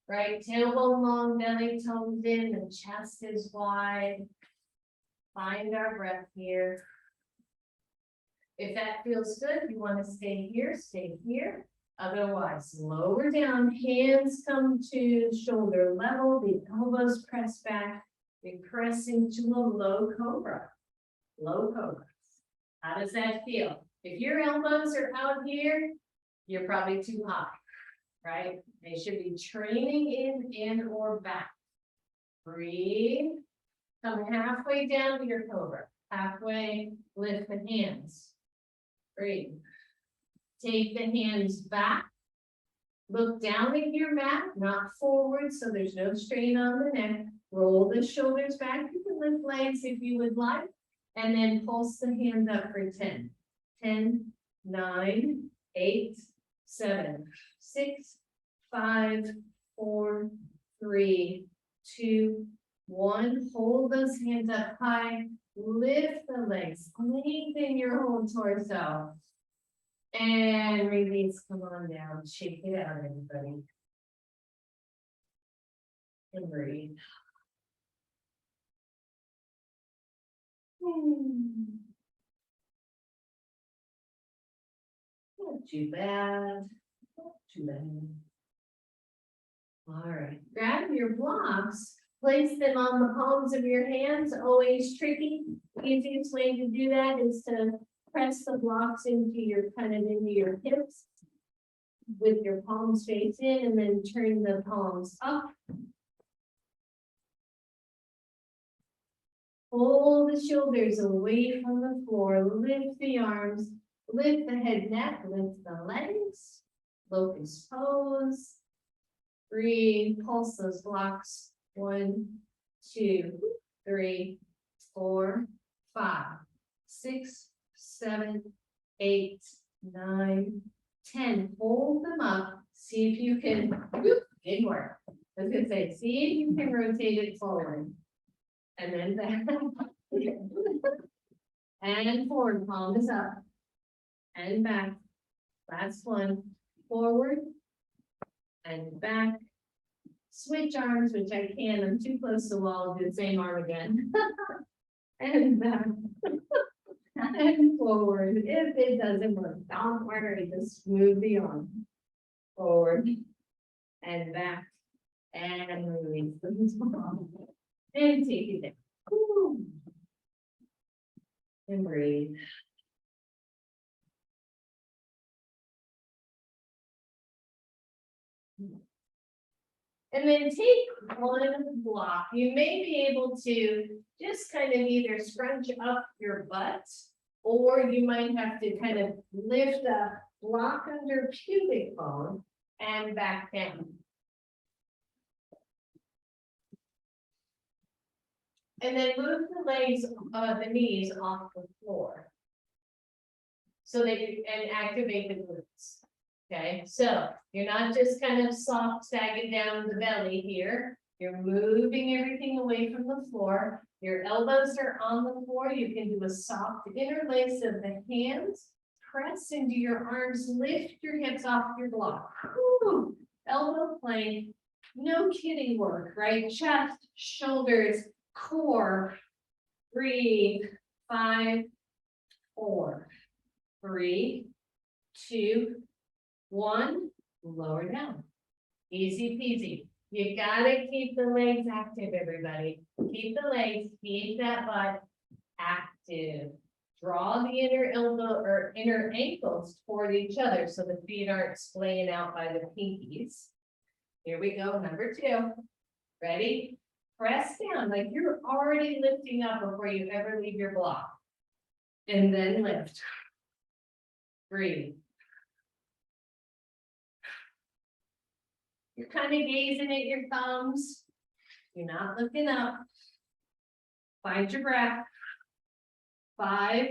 right, tailbone long, belly toned in, the chest is wide. Find our breath here. If that feels good, you want to stay here, stay here. Otherwise, lower down, hands come to shoulder level, the elbows press back. You're pressing to a low cobra. Low cobra. How does that feel? If your elbows are out here, you're probably too high, right? They should be training in and or back. Breathe. Come halfway down to your cobra. Halfway, lift the hands. Breathe. Take the hands back. Look down at your mat, not forward, so there's no strain on the neck. Roll the shoulders back. You can lift legs if you would like. And then pulse the hands up for 10. 10, 9, 8, 7, 6, 5, 4, 3, 2, 1. Hold those hands up high. Lift the legs. Lengthen your whole torso. And release. Come on down. Shake it out, everybody. And breathe. Not too bad. Not too bad. All right. Grab your blocks. Place them on the palms of your hands. Always tricky. The easiest way to do that is to press the blocks into your into your hips with your palms face in, and then turn the palms up. Pull the shoulders away from the floor. Lift the arms. Lift the head, neck. Lift the legs. Locust pose. Breathe. Pulse those blocks. 1, 2, 3, 4, 5, 6, 7, 8, 9, 10. Hold them up. See if you can, good work. I was gonna say, see if you can rotate it forward. And then back. And forward, palm is up. And back. Last one. Forward. And back. Switch arms, which I can. I'm too close to the wall. Do the same arm again. And back. And forward. If it doesn't work, don't worry. Just move the arm. Forward. And back. And release them. And take it down. Woo. And breathe. And then take one block. You may be able to just kind of either scrunch up your butt, or you might have to kind of lift a block under pubic bone and back down. And then move the legs, the knees off the floor. So that you and activate the glutes. Okay, so you're not just kind of soft sagging down the belly here. You're moving everything away from the floor. Your elbows are on the floor. You can do a soft interlace of the hands. Press into your arms. Lift your hips off your block. Woo. Elbow plank. No kidding work, right? Chest, shoulders, core. Breathe. 5, 4, 3, 2, 1, lower down. Easy peasy. You gotta keep the legs active, everybody. Keep the legs, keep that butt active. Draw the inner elbow or inner ankles toward each other so the feet aren't splaying out by the pinkies. Here we go, number 2. Ready? Press down like you're already lifting up before you ever leave your block. And then lift. Breathe. You're kind of gazing at your thumbs. You're not looking up. Find your breath. 5,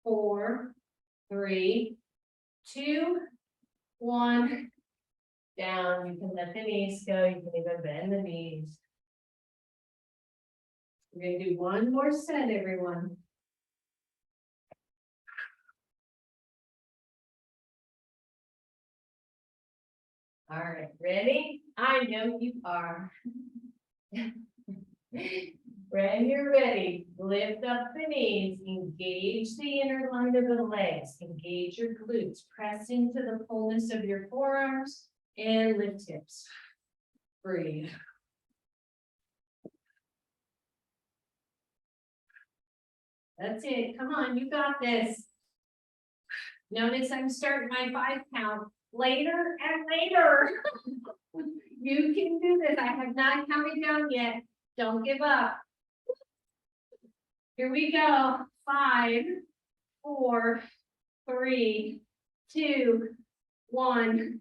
4, 3, 2, 1. down. You can let the knees go. You can even bend the knees. We're gonna do one more set, everyone. All right, ready? I know you are. When you're ready, lift up the knees, engage the inner line of the legs, engage your glutes, press into the fullness of your forearms, and lift hips. Breathe. That's it. Come on, you got this. Notice I'm starting my 5 count later and later. You can do this. I have not counted down yet. Don't give up. Here we go. 5, 4, 3, 2, 1.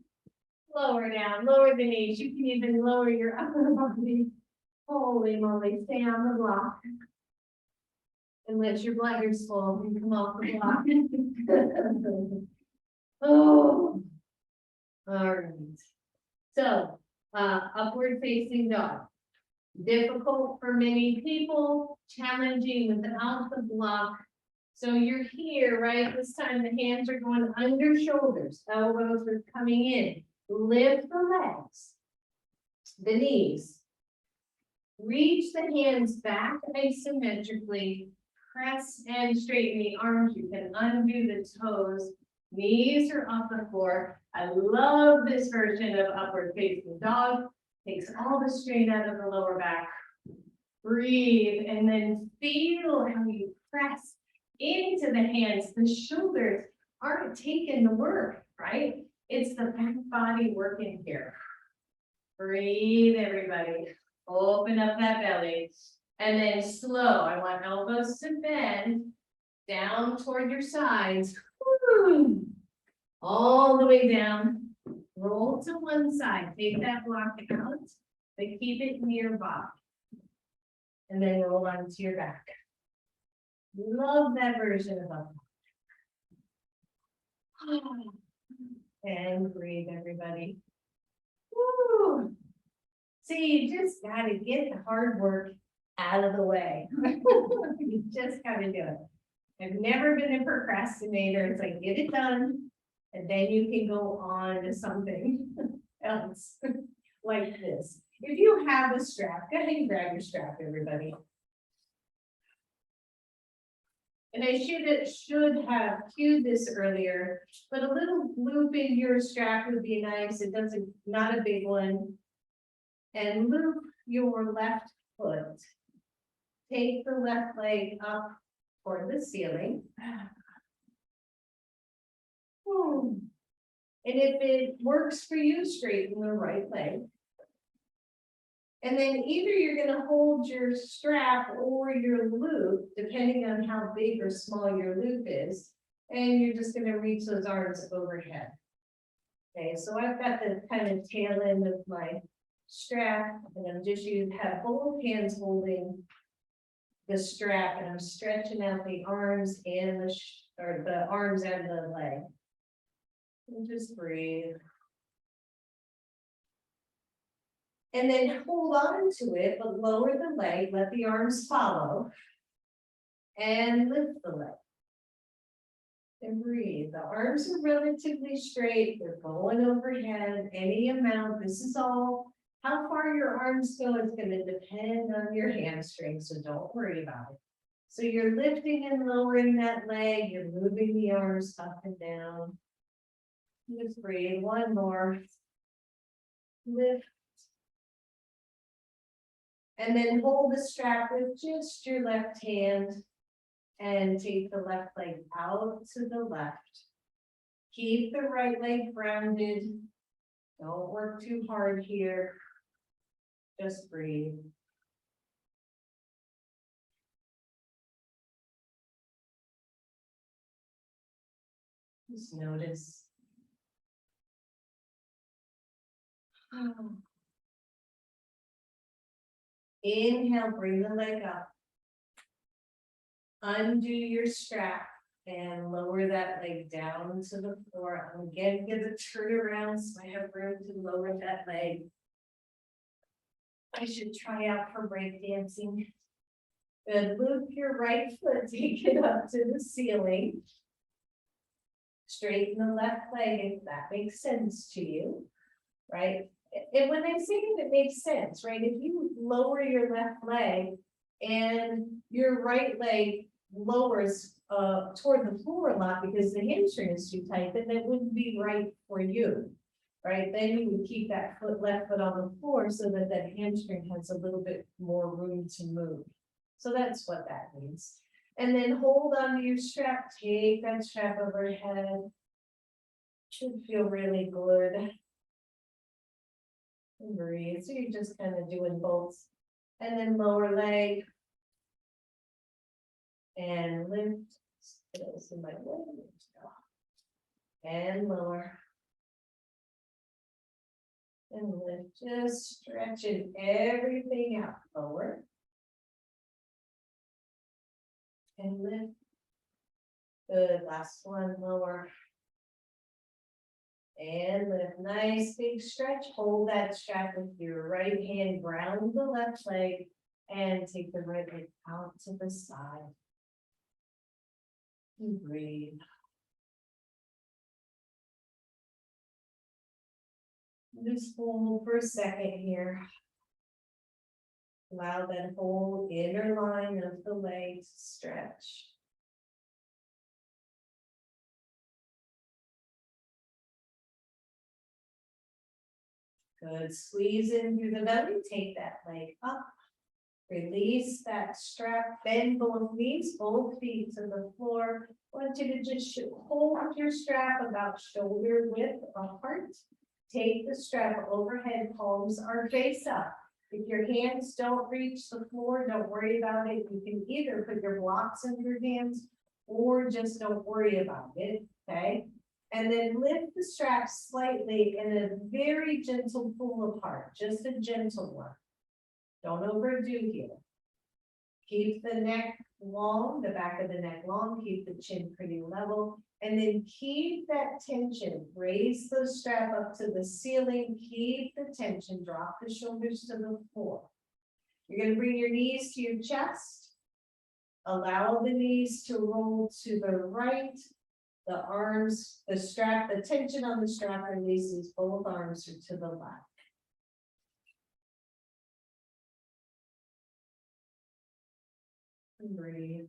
Lower down, lower the knees. You can even lower your upper body. Holy moly, stay on the block. And let your bladders fall and come off the block. Oh, all right. So, upward facing dog. Difficult for many people, challenging without the block. So you're here, right? This time the hands are going under shoulders, elbows are coming in. Lift the legs, the knees. Reach the hands back asymmetrically. Press and straighten the arms. You can undo the toes. Knees are off the floor. I love this version of upward facing dog. Takes all the strain out of the lower back. Breathe and then feel how you press into the hands. The shoulders aren't taking the work, right? It's the back body working here. Breathe, everybody. Open up that belly. And then slow. I want elbows to bend down toward your sides. Woo. All the way down. Roll to one side. Take that block out, but keep it nearby. And then roll onto your back. Love that version of up. And breathe, everybody. Woo. See, you just got to get the hard work out of the way. You just got to do it. I've never been a procrastinator. It's like, get it done, and then you can go on to something else like this. If you have a strap, go ahead and grab your strap, everybody. And I should have cued this earlier, but a little loop in your strap would be nice. It doesn't, not a big one. And loop your left foot. Take the left leg up toward the ceiling. And if it works for you, straighten the right leg. And then either you're going to hold your strap or your loop, depending on how big or small your loop is, and you're just going to reach those arms overhead. Okay, so I've got the kind of tail end of my strap, and I'm just have both hands holding the strap, and I'm stretching out the arms and the arms and the leg. And just breathe. And then hold on to it, but lower the leg, let the arms follow, and lift the leg. And breathe. The arms are relatively straight, they're going overhead, any amount. This is all, how far your arms go is going to depend on your hamstring, so don't worry about it. So you're lifting and lowering that leg, you're moving the arms up and down. Just breathe, one more. Lift. And then hold the strap with just your left hand and take the left leg out to the left. Keep the right leg grounded. Don't work too hard here. Just breathe. Just notice. Inhale, bring the leg up. Undo your strap. And lower that leg down to the floor. I'm again gonna turn around so I have room to lower that leg. I should try out for breakdancing. Good, loop your right foot, take it up to the ceiling. Straighten the left leg if that makes sense to you, right? And when I say it makes sense, right? If you lower your left leg and your right leg lowers toward the floor a lot because the hamstring is too tight, then that wouldn't be right for you, right? Then you would keep that left foot on the floor so that that hamstring has a little bit more room to move. So that's what that means. And then hold on to your strap, take that strap overhead. Should feel really good. And breathe. So you're just kind of doing both. And then lower leg. And lift. In my leg. And lower. And lift. Just stretching everything out. Lower. And lift. Good. Last one. Lower. And lift. Nice big stretch. Hold that strap with your right hand. Ground the left leg. And take the right leg out to the side. And breathe. Just hold for a second here. Allow that whole inner line of the leg to stretch. Good. Squeeze in through the belly. Take that leg up. Release that strap. Bend both knees, both feet to the floor. I want you to just hold your strap about shoulder width apart. Take the strap overhead, palms are face up. If your hands don't reach the floor, don't worry about it. You can either put your blocks in your hands or just don't worry about it, okay? And then lift the strap slightly in a very gentle pull apart, just a gentle one. Don't overdo here. Keep the neck long, the back of the neck long, keep the chin pretty level, and then keep that tension. Raise the strap up to the ceiling, keep the tension, drop the shoulders to the floor. You're going to bring your knees to your chest. Allow the knees to roll to the right. The arms, the strap, the tension on the strap releases, both arms are to the left. And breathe.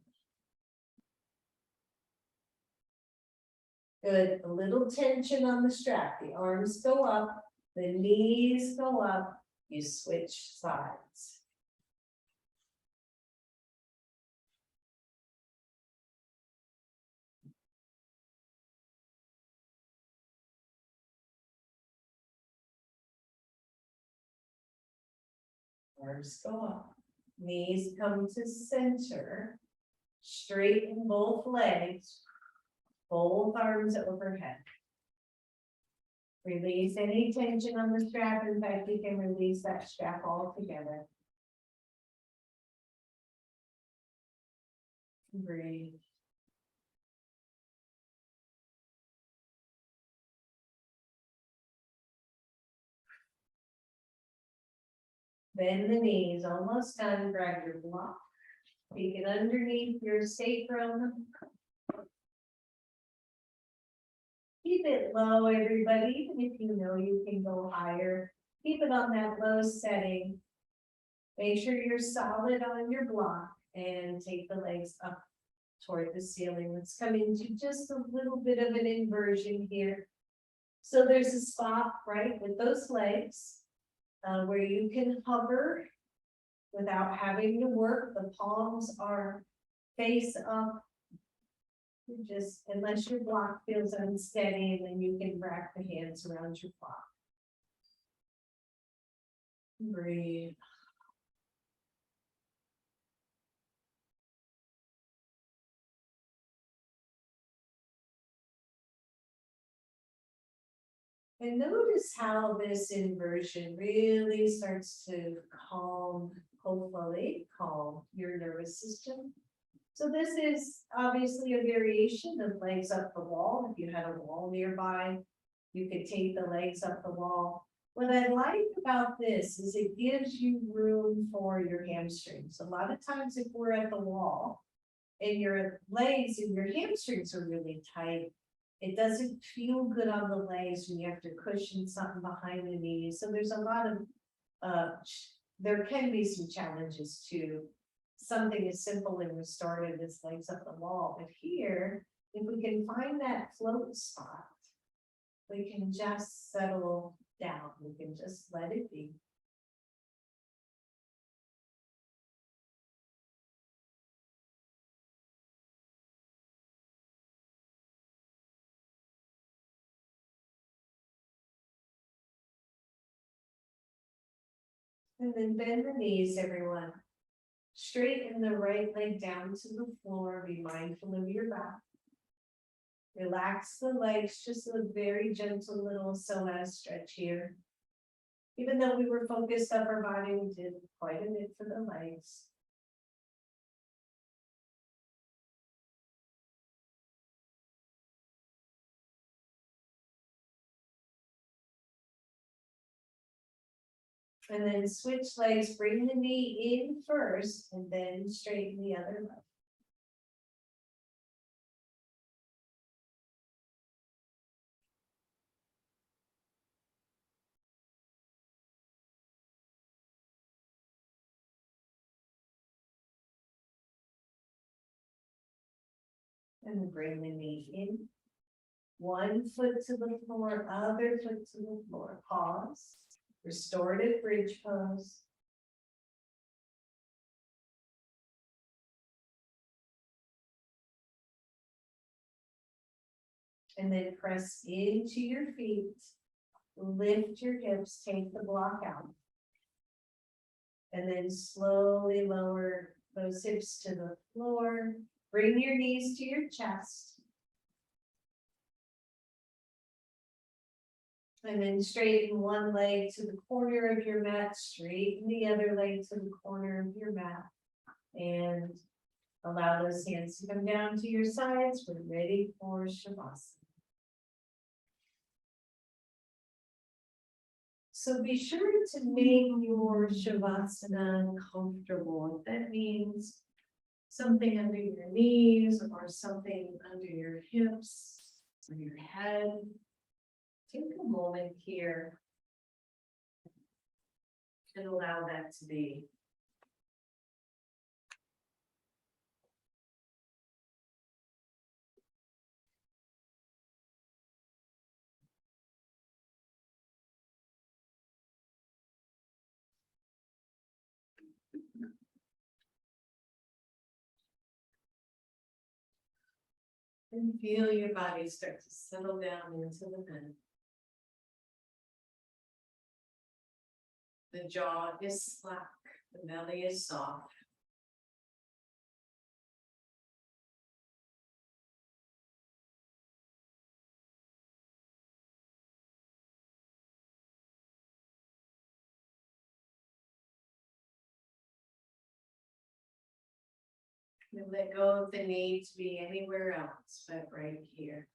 Good, a little tension on the strap. The arms go up, the knees go up, you switch sides. Arms go up, knees come to center, straighten both legs, both arms overhead. Release any tension on the strap. In fact, you can release that strap altogether. Breathe. Bend the knees, almost done. Grab your block. Take it underneath your sacrum. Keep it low, everybody, even if you know you can go higher. Keep it on that low setting. Make sure you're solid on your block and take the legs up toward the ceiling. Let's come into just a little bit of an inversion here. So there's a spot, right, with those legs where you can hover without having to work. The palms are face up. You just, unless your block feels unsteady, and then you can wrap the hands around your block. Breathe. And notice how this inversion really starts to calm, hopefully calm your nervous system. So this is obviously a variation of legs up the wall. If you had a wall nearby, you could take the legs up the wall. What I like about this is it gives you room for your hamstrings. A lot of times if we're at the wall and your legs and your hamstrings are really tight, it doesn't feel good on the legs when you have to cushion something behind the knees. So there's a lot of, there can be some challenges to something as simple and restorative as legs up the wall. But here, if we can find that float spot, we can just settle down. We can just let it be. And then bend the knees, everyone. Straighten the right leg down to the floor. Be mindful of your back. Relax the legs, just a very gentle little psoas stretch here. Even though we were focused upper body, we did quite a bit for the legs. And then switch legs, bring the knee in first, and then straighten the other leg. And bring the knee in. One foot to the floor, other foot to the floor. Pause. Restorative bridge pose. And then press into your feet. Lift your hips, take the block out. And then slowly lower those hips to the floor. Bring your knees to your chest. And then straighten one leg to the corner of your mat, straighten the other leg to the corner of your mat. And allow those hands to come down to your sides. We're ready for Savasana. So be sure to make your Savasana comfortable. That means something under your knees or something under your hips or your head. Take a moment here and allow that to be. And feel your body start to settle down into the bed. The jaw is slack, the belly is soft. And let go of the need to be anywhere else but right here.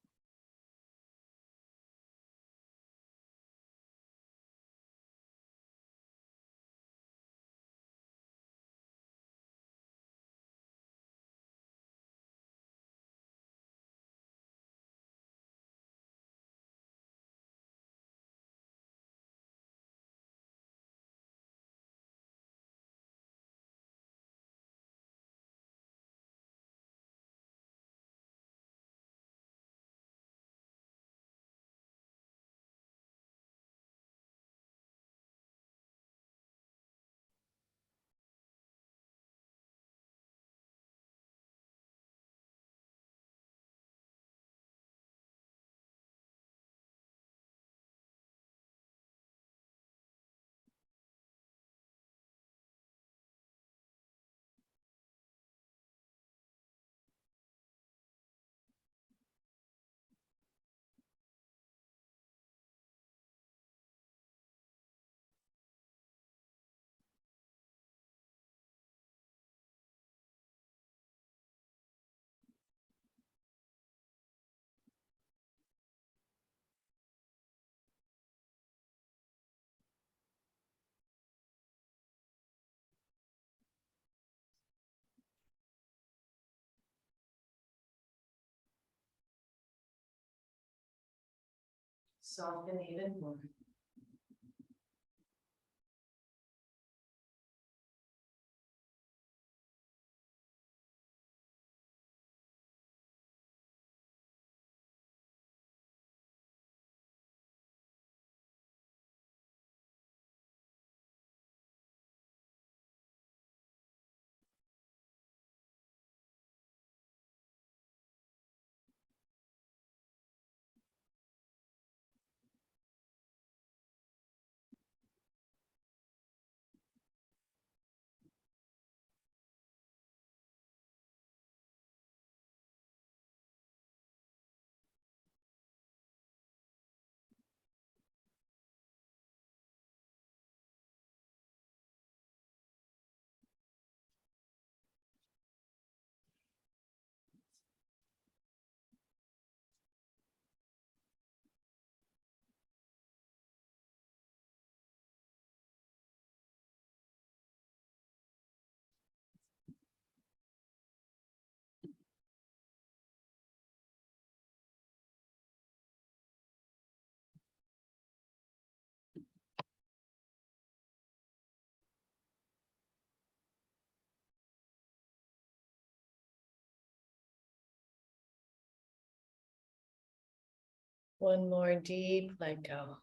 Soften even more. One more deep let go.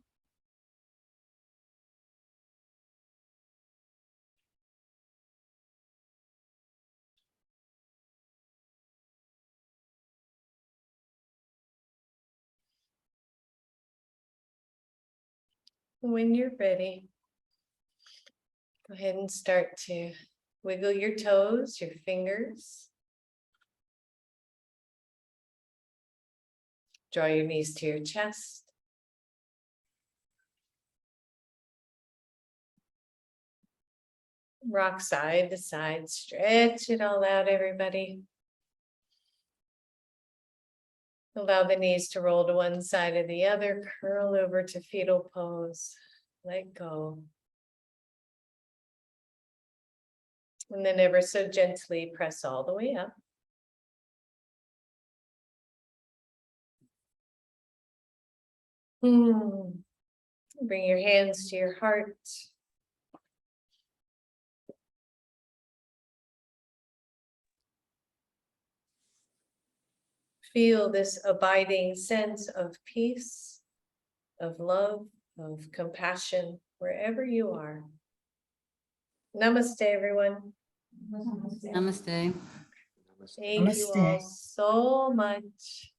When you're ready, go ahead and start to wiggle your toes, your fingers. Draw your knees to your chest. Rock side to side, stretch it all out, everybody. Allow the knees to roll to one side or the other, curl over to fetal pose, let go. And then ever so gently press all the way up. Bring your hands to your heart. Feel this abiding sense of peace, of love, of compassion, wherever you are. Namaste, everyone. Namaste. Thank you all so much.